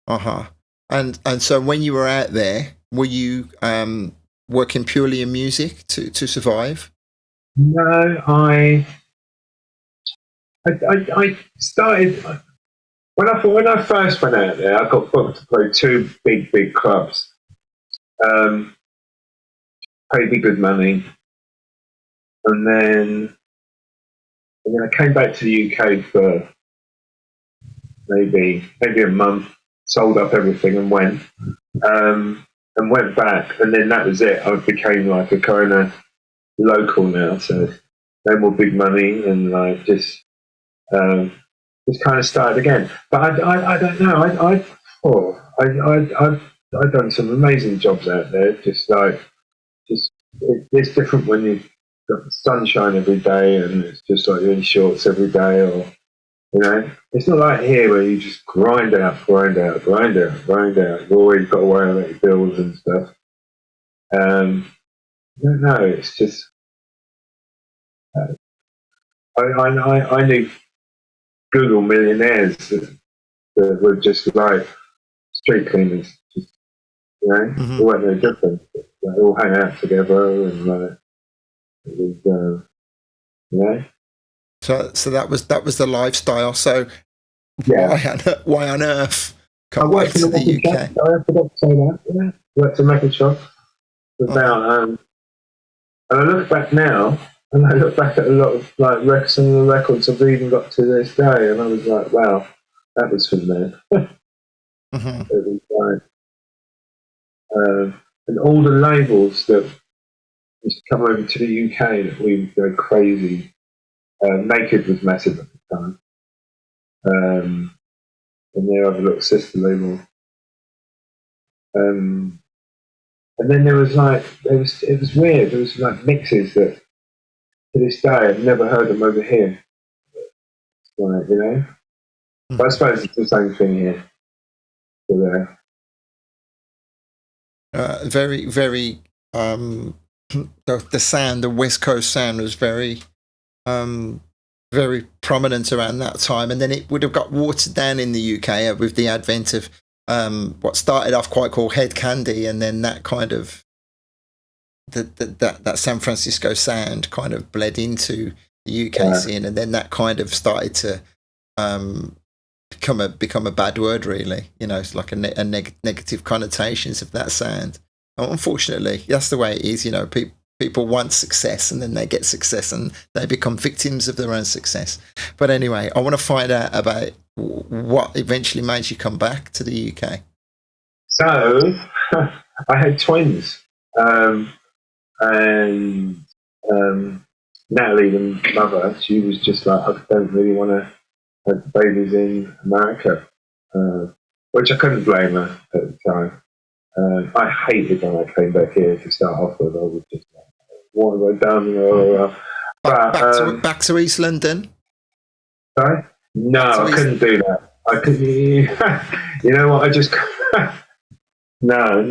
Uh-huh. And so when you were out there, were you working purely in music to survive?
No, I started when I first went out there. I got booked to play two big clubs. Paid me good money, and then I came back to the UK for maybe a month. Sold up everything and went back, and then that was it. I became like a kind of local now, so no more big money, and like just kind of started again. But I don't know. I've done some amazing jobs out there. It's different when you've got the sunshine every day, and it's just like you're in shorts every day, or you know, it's not like here where you just grind out. You always got to worry about your bills and stuff. No, it's just I knew Google millionaires that were just like street cleaners, just, you know,
Mm-hmm.
they weren't no different. They all hang out together, and like it was, you know.
So that was the lifestyle. So
Yeah.
why on earth
I
come back
worked in
to
a
the
record
UK?
shop. I forgot to say that. Yeah, worked in a record shop. About and I look back now, and I look back at a lot of like some of the records I've even got to this day, and I was like, wow, that was from there.
Mm-hmm.
It was like, and all the labels that used to come over to the UK that we would go crazy. Naked was massive at the time, and their other little sister label. And then there was like it was weird. There was like mixes that to this day I've never heard them over here. Like, you know, but I suppose it's the same thing here. So there.
Very the sound, the West Coast sound was very very prominent around that time, and then it would have got watered down in the UK with the advent of what started off quite called Head Candy, and then that kind of that San Francisco sound kind of bled into the UK scene, and then that kind of started to become a bad word, really. You know, it's like negative connotations of that sound. And unfortunately, that's the way it is. You know, people want success, and then they get success, and they become victims of their own success. But anyway, I want to find out about what eventually made you come back to the UK.
So I had twins, and Natalie, the mother, she was just like, I don't really want to have babies in America, which I couldn't blame her at the time. I hated when I came back here to start off with. I was just like, what have I done?
Back to East London?
Sorry? No, I couldn't do that. I couldn't. You know what? I just no.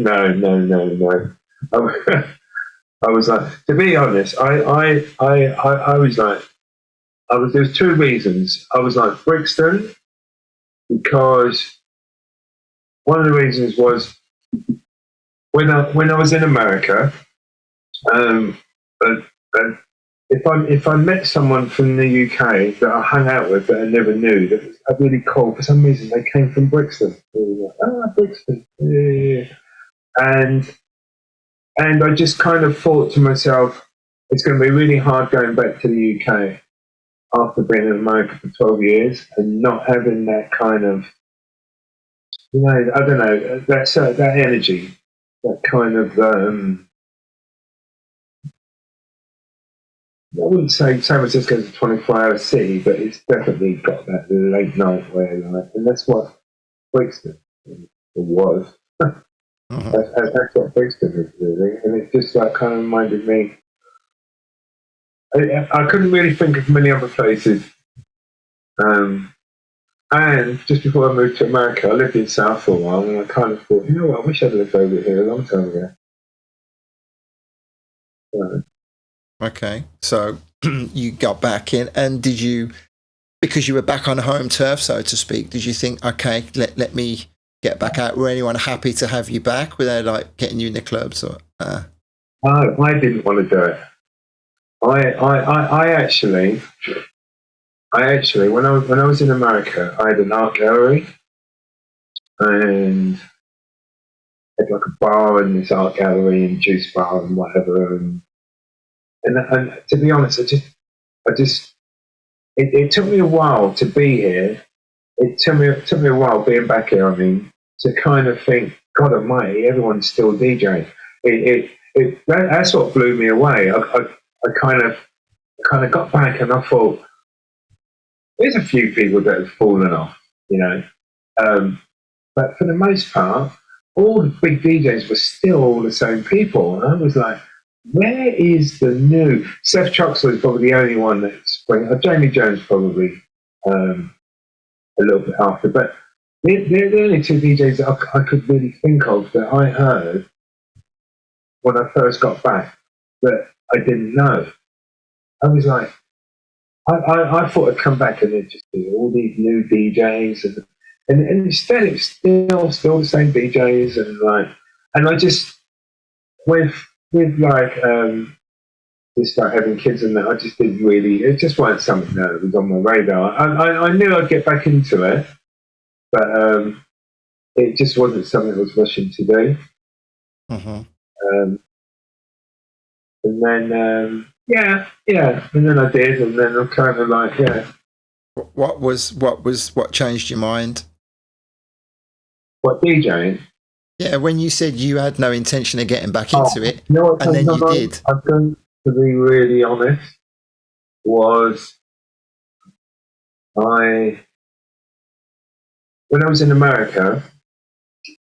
I was like, to be honest, I was like, there's two reasons. I was like Brixton, because one of the reasons was when I was in America, if I met someone from the UK that I hung out with that I never knew, that was really cool. For some reason, they came from Brixton. They were like, Brixton, yeah. And I just kind of thought to myself, it's going to be really hard going back to the UK after being in America for 12 years and not having that kind of I don't know, that energy, that kind of, I wouldn't say San Francisco's a 24-hour city, but it's definitely got that late night where, like, and that's what Brixton was.
Mhm.
That's what Brixton is, really. And it just like kind of reminded me. I couldn't really think of many other places. Um, and just before I moved to America, I lived in South for a while, and I kind of thought, you know what, I wish I'd lived over here a long time ago. So,
Okay, so you got back in, and did you, because you were back on home turf, so to speak, did you think, okay, let me get back out? Were anyone happy to have you back? Were they like getting you in the clubs or?
I didn't want to do it. I actually, when I was in America, I had an art gallery and had like a bar in this art gallery and juice bar and whatever. And to be honest, I just, it took me a while to be here. It took me a while being back here. I mean, to kind of think, God Almighty, everyone's still DJing. That's what blew me away. I kind of got back and I thought, there's a few people that have fallen off, you know. Um, but for the most part, all the big DJs were still all the same people. And I was like, where is the new? Seth Troxler is probably the only one that's Jamie Jones probably a little bit after. But they're the only two DJs that I could really think of that I heard when I first got back that I didn't know. I was like, I thought I'd come back and there'd just be all these new DJs and instead it's still the same DJs and I just with like just like having kids and that I just didn't really it just wasn't something that was on my radar. I knew I'd get back into it, but it just wasn't something I was rushing to do.
Mm-hmm.
Um, and then and then I did, and then I'm kind of like
What changed your mind?
what DJing?
Yeah, when you said you had no intention of getting back
Oh,
into it,
you know what?
and then you did.
I'm going to be really honest. Was I when I was in America?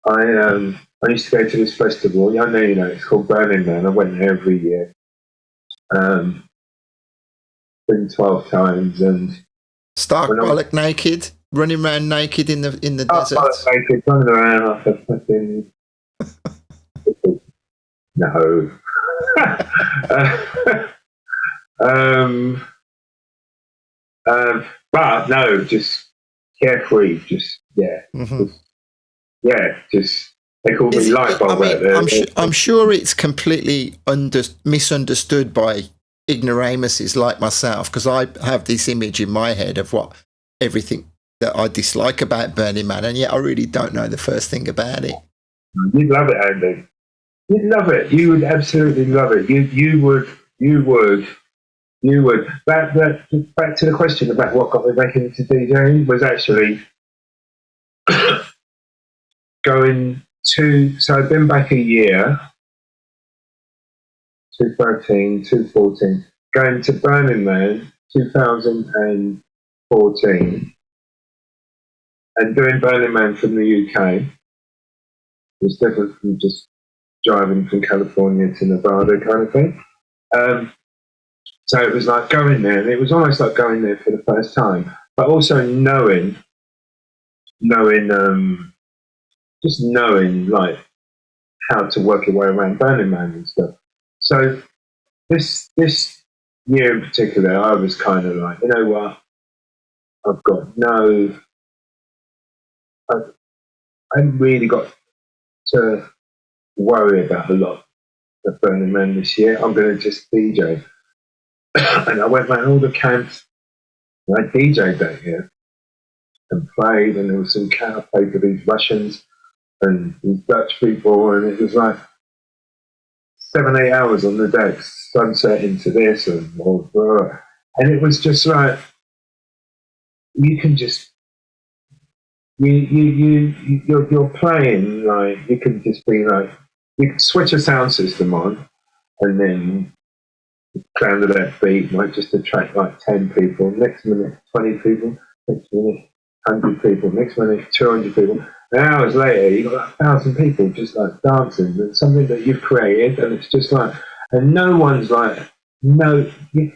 I used to go to this festival. I know you know it's called Burning Man. I went there every year. Um, been 12 times, and
Stark
when I was
bollock naked, running around naked in the desert.
naked, running around like a fucking no. um, but no, just carefree, just
Mm-hmm.
just they call me
Is it?
light
I
bulb out
mean,
there.
I'm sure it's completely misunderstood by ignoramuses like myself, because I have this image in my head of what everything that I dislike about Burning Man, and yet I really don't know the first thing about it.
You'd love it, Andy. You'd love it. You would absolutely love it. You would. Back to the question about what got me back into DJing was actually going to. So I've been back a year, 2013, 2014, going to Burning Man 2014, and doing Burning Man from the UK was different from just driving from California to Nevada kind of thing. So it was like going there, and it was almost like going there for the first time, but also just knowing like how to work your way around Burning Man and stuff. So this year in particular, I was kind of like, you know what, I've got no, I, I haven't really got to worry about a lot of Burning Man this year. I'm going to just DJ, and I went around all the camps. And I DJ'd that year and played, and there was some cat I played for these Russians and these Dutch people, and it was like 7, 8 hours on the deck, sunset into this, and it was just like you can just you're playing like you can just be like you can switch a sound system on and then sound of that beat might just attract like 10 people. Next minute, 20 people. Next minute, 100 people. Next minute, 200 people. And hours later, you got like 1,000 people just like dancing. It's something that you've created, and it's just like, and no one's like, no, you're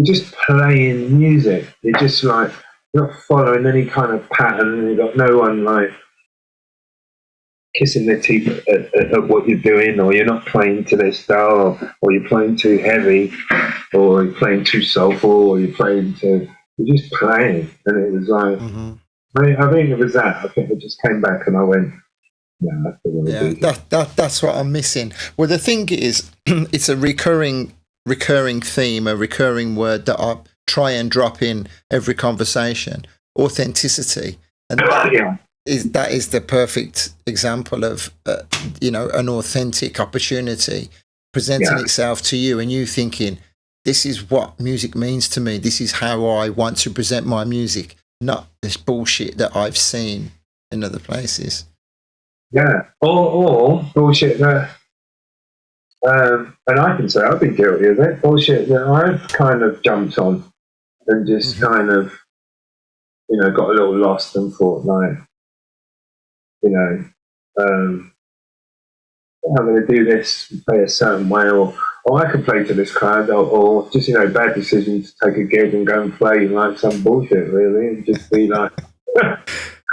just playing music. You're just like, you're not following any kind of pattern. You've got no one like kissing their teeth at what you're doing, or you're not playing to their style, or you're playing too heavy, or you're playing too soulful, or you're just playing. And it was like, I think it was that. I think I just came back and I went, yeah, that's the one to do.
That's what I'm missing. Well, the thing is, it's a recurring theme, a recurring word that I try and drop in every conversation: authenticity, and
Yeah.
that is the perfect example of an authentic opportunity presenting itself to you, and you thinking, this is what music means to me. This is how I want to present my music, not this bullshit that I've seen in other places.
Yeah, or bullshit that, and I can say I've been guilty of it. Bullshit that I've kind of jumped on and just kind of, got a little lost and thought like, I'm going to do this, play a certain way, or I can play to this crowd, or just bad decisions to take a gig and go and play like some bullshit really, and just be like.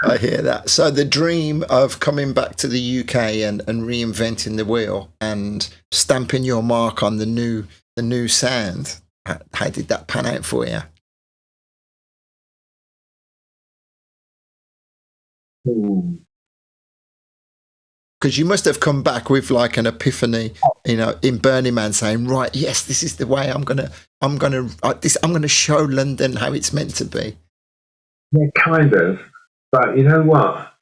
I hear that. So the dream of coming back to the UK and reinventing the wheel and stamping your mark on the new sound, how did that pan out for you? Because you must have come back with like an epiphany, in Burning Man, saying, "Right, yes, this is the way I'm gonna show London how it's meant to be."
Yeah, kind of. But you know what?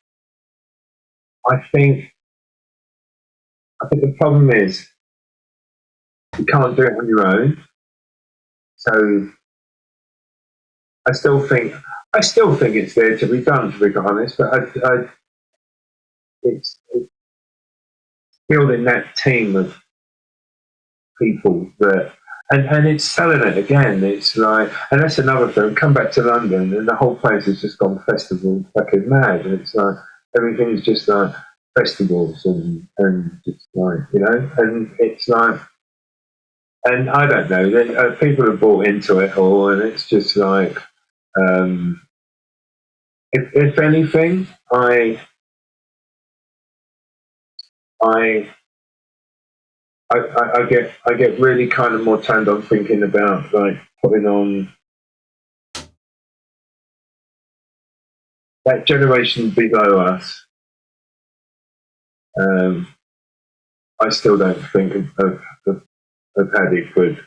I think the problem is you can't do it on your own. So I still think it's there to be done, to be honest. But it's building that team of people that, and it's selling it again. It's like, and that's another thing. Come back to London, and the whole place has just gone festival fucking mad. And it's like everything's just like festivals and just like and it's like, and I don't know. People have bought into it all, and it's just like, if anything, I I get really kind of more turned on thinking about like putting on that generation below us. I still don't think of had it good.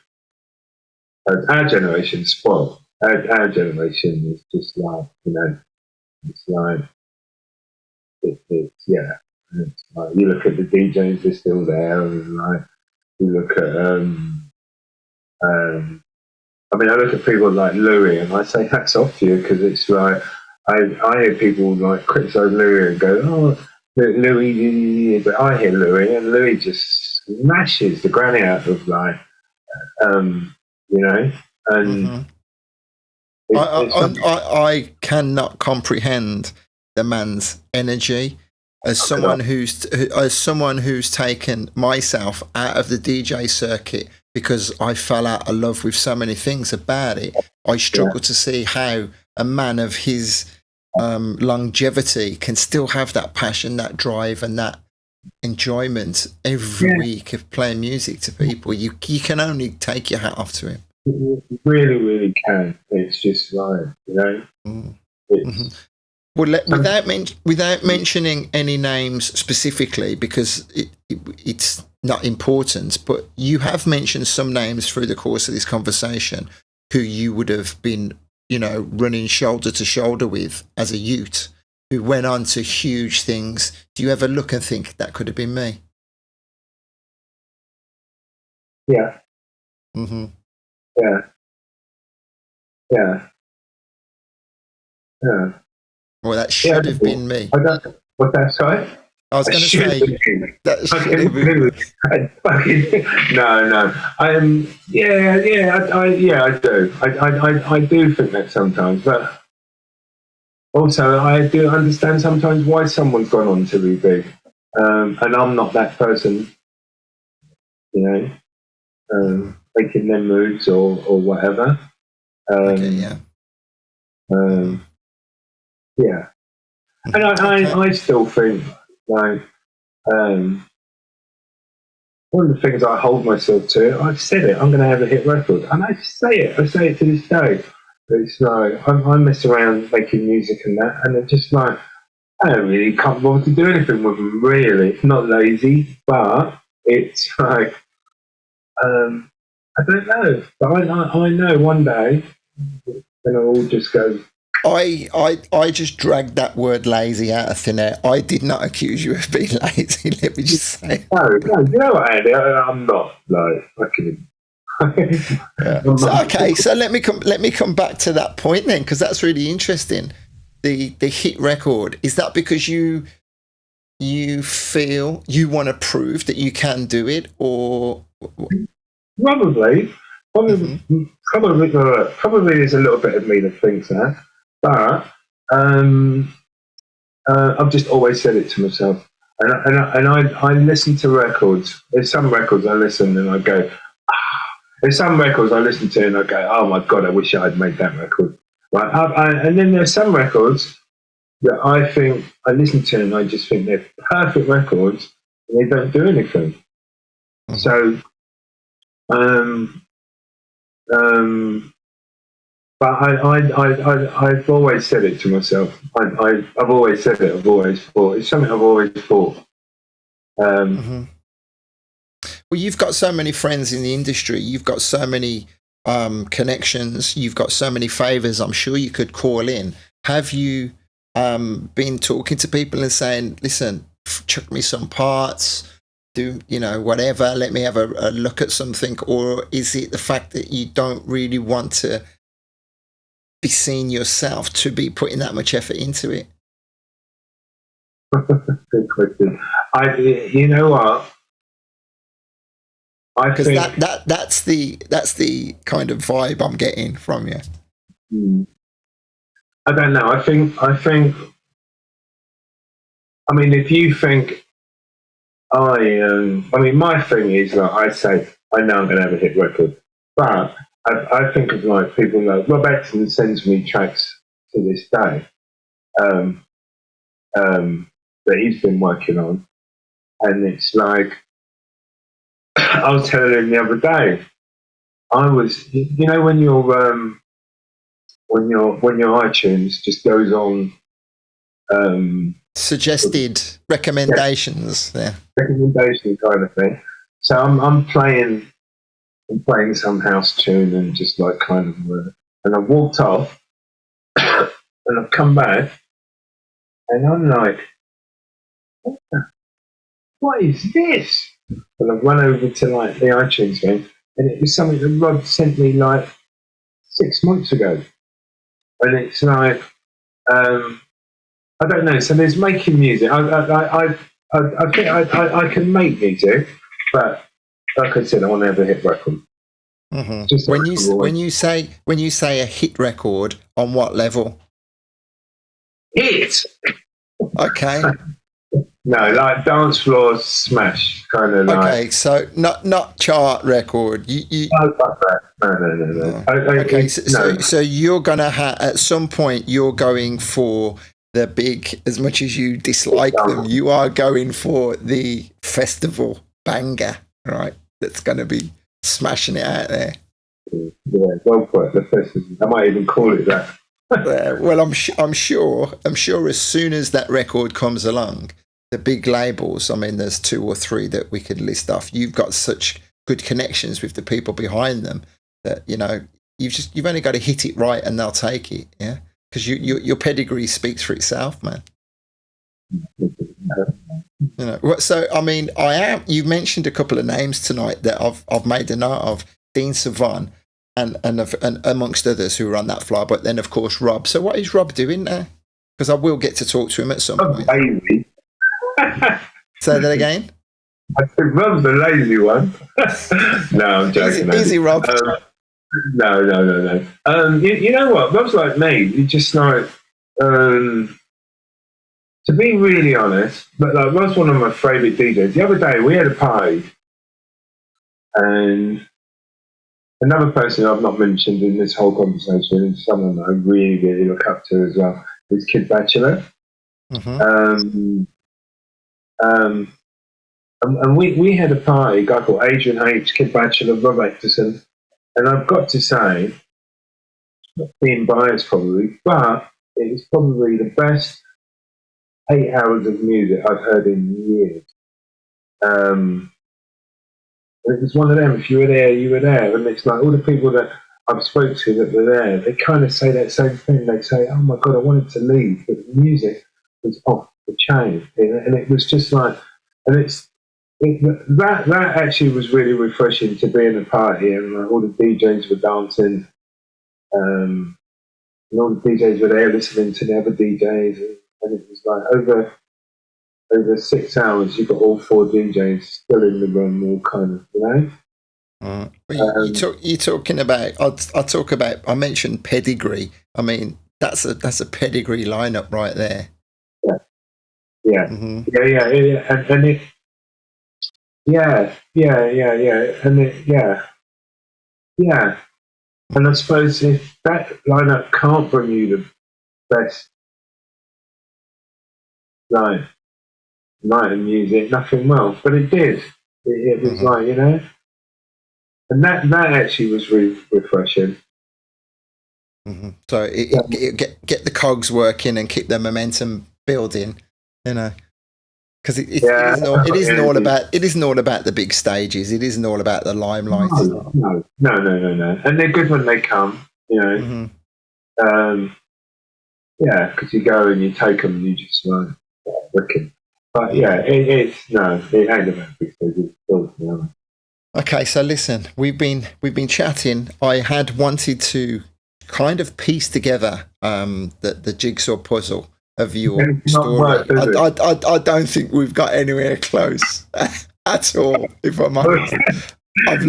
Our generation spoiled. Our generation is just like it's like it's yeah. It's like you look at the DJs, they're still there, and like you look at I mean, I look at people like Louis, and I say hats off to you because it's like I hear people like criticize Louis and go, "Oh, Louis," but I hear Louis, and Louis just smashes the granny out of like, and
I cannot comprehend the man's energy as someone who's taken myself out of the DJ circuit because I fell out of love with so many things about it. I struggle to see how a man of his longevity can still have that passion, that drive, and that enjoyment every week of playing music to people. You can only take your hat off to him.
You really, really can. It's just like
Well, without mentioning any names specifically, because it's not important, but you have mentioned some names through the course of this conversation who you would have been, running shoulder to shoulder with as a youth, who went on to huge things. Do you ever look and think that could have been me?
Yeah.
Mm-hmm.
Yeah. Yeah. Yeah.
Well, that
Yeah,
should have been me.
I don't. What that's right?
I was
I
going to
should
say
have been.
that should
Fucking
have been.
really. No. Yeah, I do. I do think that sometimes, but also I do understand sometimes why someone's gone on to be big, and I'm not that person, you know, making them moves or whatever.
Okay, yeah.
Um, yeah, and
Okay.
I still think like. One of the things I hold myself to, I've said it, I'm going to have a hit record. And I say it to this day. It's like, I mess around making music and that, and it's just like, I don't really can't bother to do anything with them, really. Not lazy, but it's like, I don't know. But I know one day, then I'll all just go,
I just dragged that word lazy out of thin air. I did not accuse you of being lazy. Let me just say.
no, you know what, Andy? I'm not, like, fucking.
Yeah. So, okay, so let me come back to that point then, because that's really interesting. The hit record, is that because you feel you want to prove that you can do it, or
Probably,
mm-hmm.
probably there's a little bit of me that thinks that, but I've just always said it to myself, and I listen to records. There's some records I listen and I go, there's some records I listen to and I go, oh my god, I wish I had made that record. Right, and then there's some records that I think I listen to and I just think they're perfect records and they don't do anything.
Mm-hmm.
So. But I've always said it to myself. I've always said it. I've always thought it's something I've always thought.
Mm-hmm. Well, you've got so many friends in the industry. You've got so many connections. You've got so many favors. I'm sure you could call in. Have you been talking to people and saying, "Listen, chuck me some parts." Do whatever, let me have a look at something? Or is it the fact that you don't really want to be seen yourself to be putting that much effort into it?
Good question. You know what, I think
that's the kind of vibe I'm getting from you.
I don't know. I mean, if you think I mean, my thing is that I say I know I'm going to have a hit record, but I think of like people like Rob Exton sends me tracks to this day that he's been working on, and it's like I was telling him the other day, I was when your iTunes just goes on
suggested recommendations there.
Recommendation kind of thing. So I'm playing some house tune and just like kind of and I walked off and I've come back and I'm like, what is this? And I've run over to like the iTunes thing and it was something that Rod sent me like 6 months ago. And it's like I don't know. So there's making music. I think I can make music, but like I said, I want to have a hit record.
Mm-hmm. When you say a hit record, on what level?
Hit.
Okay.
No, like dance floor smash kind of.
Okay, so not chart record. You
No.
Okay, so you're gonna at some point you're going for the big, as much as you dislike them, you are going for the festival banger, right? That's gonna be smashing it out there.
Yeah, well put. The festival. I might even call it that.
Well, I'm sure as soon as that record comes along, the big labels, I mean, there's 2 or 3 that we could list off. You've got such good connections with the people behind them that, you've only got to hit it right and they'll take it. Yeah. Because your pedigree speaks for itself, man. So, I mean, you mentioned a couple of names tonight that I've made a note of: Dean Savon and amongst others who are on that floor, but then of course Rob. So what is Rob doing there? because I will get to talk to him at some
Rob's
point.
lazy.
Say that again.
I said Rob's the lazy one. No, I'm joking.
Easy, Rob.
No. You know what? Rob's like me. He just like, to be really honest, but like Rob's one of my favourite DJs. The other day we had a party, and another person I've not mentioned in this whole conversation, and someone that I really, really look up to as well, is Kid Bachelor.
Mm-hmm.
And we had a party, a guy called Adrian H, Kid Bachelor, Rob Acterson, and I've got to say, not being biased probably, but it was probably the best 8 hours of music I've heard in years. It was one of them, if you were there, you were there. And it's like all the people that I've spoken to that were there, they kind of say that same thing. They say, oh my God, I wanted to leave, but the music was off the chain. And it was just like, that actually was really refreshing to be in a party, and like, all the DJs were dancing, and all the DJs were there listening to the other DJs, and it was like over 6 hours, you got all 4 DJs still in the room, all kind of, you know.
You're talking about. I mentioned pedigree. I mean, that's a pedigree lineup right there.
Yeah,
mm-hmm.
And it, and I suppose if that lineup can't bring you the best night of music, nothing will. But it did. It was like, you know, and that actually was really refreshing.
Mm-hmm. So get the cogs working and keep the momentum building, you know, because it isn't all about the big stages. It isn't all about the limelight.
No. And they're good when they come, you know. Mm-hmm. Because you go and you take them and you just like wicked. But yeah, it ain't about big stages.
Okay, so listen, we've been chatting. I had wanted to kind of piece together the jigsaw puzzle of your story. I don't think we've got anywhere close at all, if I'm honest. I've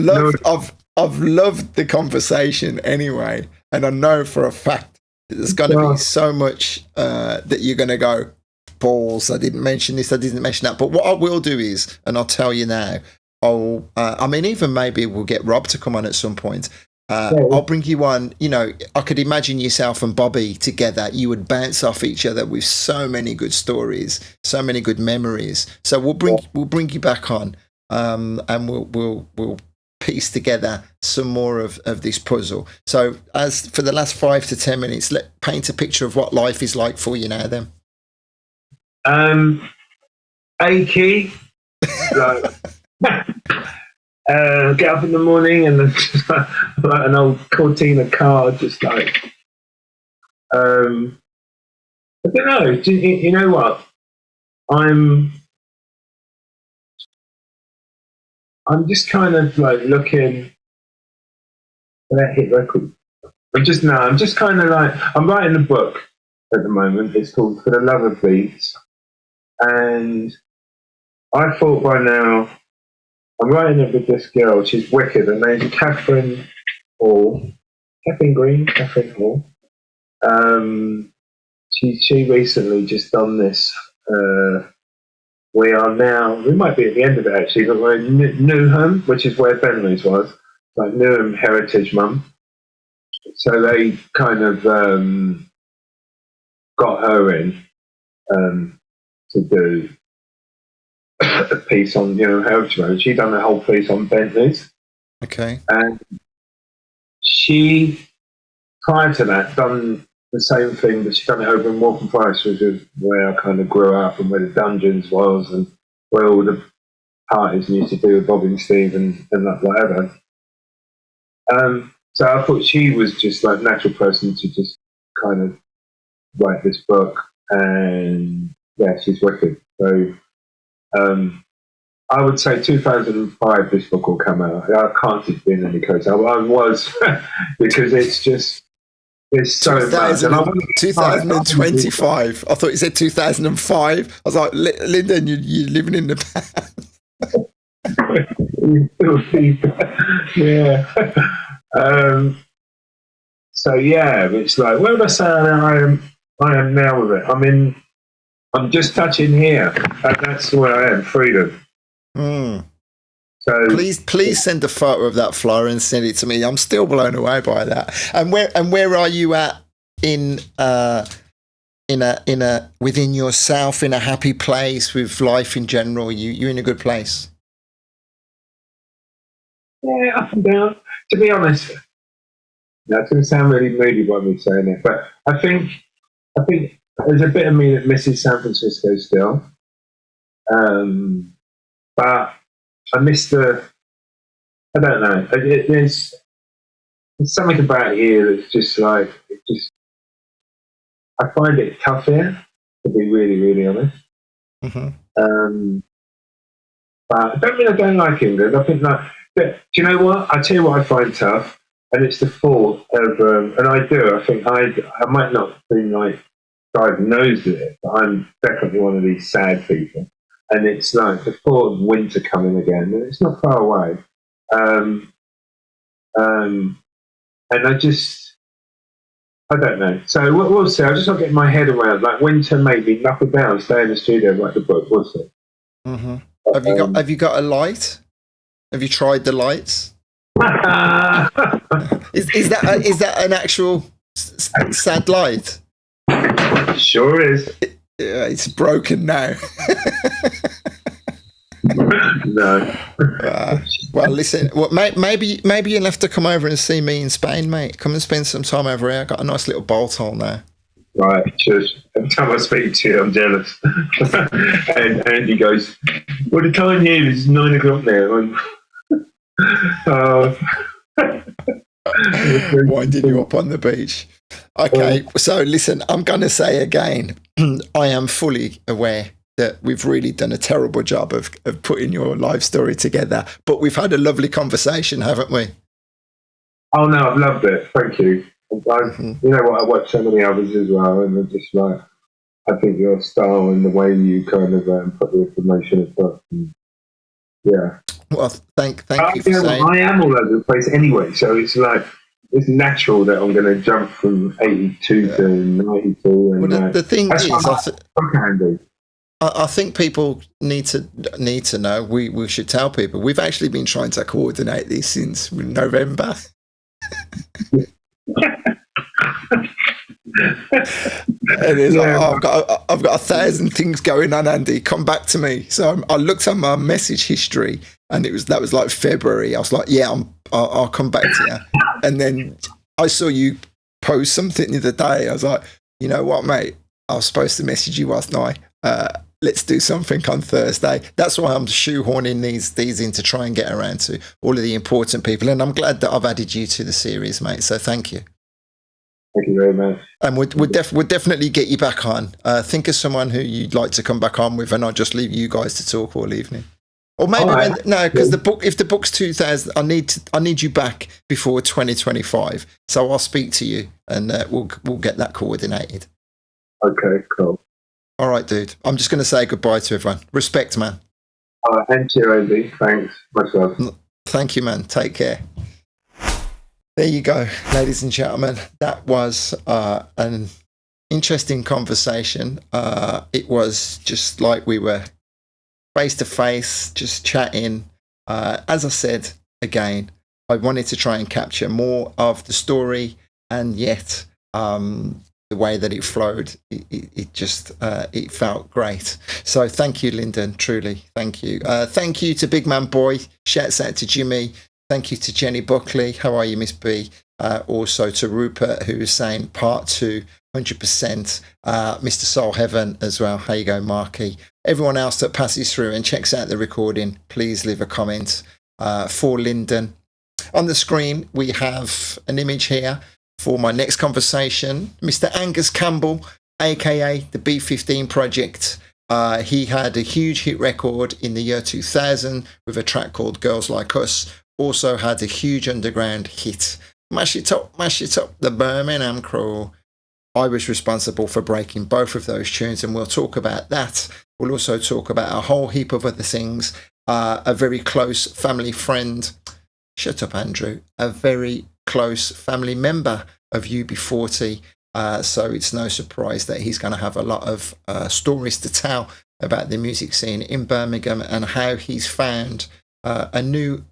loved the conversation anyway, and I know for a fact that there's going to be so much that you're going to go, balls, I didn't mention this, I didn't mention that. But what I will do is, and I'll tell you now, even maybe we'll get Rob to come on at some point. I'll bring you on. You know, I could imagine yourself and Bobby together. You would bounce off each other with so many good stories, so many good memories. So we'll bring you back on, and we'll piece together some more of this puzzle. So as for the last 5 to 10 minutes, paint a picture of what life is like for you now. Then,
achy. Get up in the morning and then just like an old Cortina car, just like I don't know. You know what? I'm just kind of like looking for that hit record. I'm just kind of like, I'm writing a book at the moment. It's called For the Love of Beats, and I thought by now. I'm writing it with this girl. She's wicked. Her name's Catherine Hall. Catherine Hall. She recently just done this. We might be at the end of it actually, but we're in Newham, which is where Bentley's was, like Newham Heritage Month. So they kind of got her in to do a piece on, you know, Heritage Road. She done a whole piece on Bentley's.
Okay.
And she, prior to that, done the same thing, but she done it over in Waltham Forest, which is where I kind of grew up and where the Dungeons was and where all the parties used to do with Bobby and Steve and whatever. So I thought she was just like a natural person to just kind of write this book, and yeah, she's wicked. So I would say 2005 this book will come out. I can't see it being any closer. I was because it's just There's so much. And
2025. I thought you said 2005. I was like, Lyndon, you're living in the past.
Yeah. So yeah, it's like, where would I say I am now with it? I'm just touching here. That's where I am, freedom.
Mm.
So
please send a photo of that flower and send it to me. I'm still blown away by that. And where are you at in within yourself, in a happy place with life in general? You in a good place?
Yeah, up and down. To be honest, that's going to sound really moody by me saying it, but I think there's a bit of me that misses San Francisco still. But I miss I don't know. There's something about here that's just like, I find it tough here, to be really, really honest.
Mm-hmm.
But I don't mean I don't like England. I think that, do you know what? I tell you what I find tough, and it's the thought of, and I think I might not be like diagnosed with it, but I'm definitely one of these sad people. And it's like the thought of winter coming again, and it's not far away. And I don't know. So we'll see. I just not getting my head around. Like winter, maybe knuckle down, stay in the studio, write the book. We'll see.
Mm-hmm. Have you got a light? Have you tried the lights? is that an actual sad light?
Sure is.
It's broken now.
No.
Well, listen. Maybe you'll have to come over and see me in Spain, mate. Come and spend some time over here. I got a nice little bolt hole there.
Right, cheers. Every time I speak to you, I'm jealous. And Andy goes, "Well, the time here is 9 o'clock now."
Winding you up on the beach. Okay, so listen, I'm going to say again, I am fully aware that we've really done a terrible job of putting your life story together, but we've had a lovely conversation, haven't we?
Oh no, I've loved it. Thank you. You know what? I watch so many others as well, and I'm just like, I think your style and the way you kind of put the information across. Yeah.
Well, thank you for saying.
I am all over the place anyway, so it's like it's natural that I'm going to jump from 82 to 92. And
well, the thing is,
I
think people need to know. We should tell people we've actually been trying to coordinate this since November. And like, I've got 1,000 things going on, Andy. Come back to me. So I looked at my message history, and that was like February. I was like, yeah, I'll come back to you. And then I saw you post something the other day. I was like, you know what, mate? I was supposed to message you last night. Let's do something on Thursday. That's why I'm shoehorning these in to try and get around to all of the important people. And I'm glad that I've added you to the series, mate. So thank you.
Thank you very much.
And we'll definitely get you back on. Think of someone who you'd like to come back on with, and I'll just leave you guys to talk all evening. Or maybe because if the book's 2000, I need you back before 2025. So I'll speak to you, and we'll get that coordinated.
Okay, cool.
All right, dude. I'm just going to say goodbye to everyone. Respect, man.
All right, and to you, Andy. Thanks. Much love.
Thank you, man. Take care. There you go, ladies and gentlemen. That was an interesting conversation. It was just like we were face to face, just chatting. As I said again, I wanted to try and capture more of the story, and yet the way that it flowed, it just felt great. So thank you, Lyndon. Truly, thank you. Thank you to Big Man Boy. Shouts out to Jimmy. Thank you to Jenny Buckley. How are you, Miss B? Also to Rupert, who is saying part 2, 100%. Mr. Soul Heaven as well. How you go, Marky? Everyone else that passes through and checks out the recording, please leave a comment for Lyndon. On the screen, we have an image here for my next conversation. Mr. Angus Campbell, aka the B15 Project. He had a huge hit record in the year 2000 with a track called Girls Like Us. Also had a huge underground hit Mash It Up, Mash It Up, the Birmingham Crew. I was responsible for breaking both of those tunes, and we'll talk about that. We'll also talk about a whole heap of other things. A very close family friend, shut up, Andrew, a very close family member of UB40. So it's no surprise that he's going to have a lot of stories to tell about the music scene in Birmingham and how he's found a new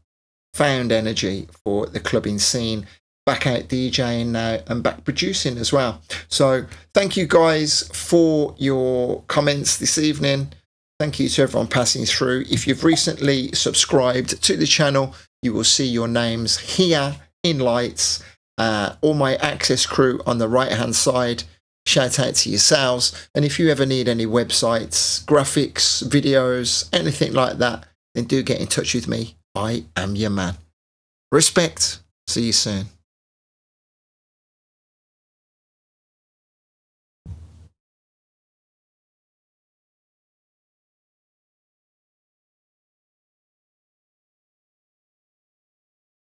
found energy for the clubbing scene, back out DJing now and back producing as well. So thank you guys for your comments this evening. Thank you to everyone passing through. If you've recently subscribed to the channel, you will see your names here in lights. All my Access crew on the right hand side, shout out to yourselves. And if you ever need any websites, graphics, videos, anything like that, then do get in touch with me. I am your man. Respect. See you soon.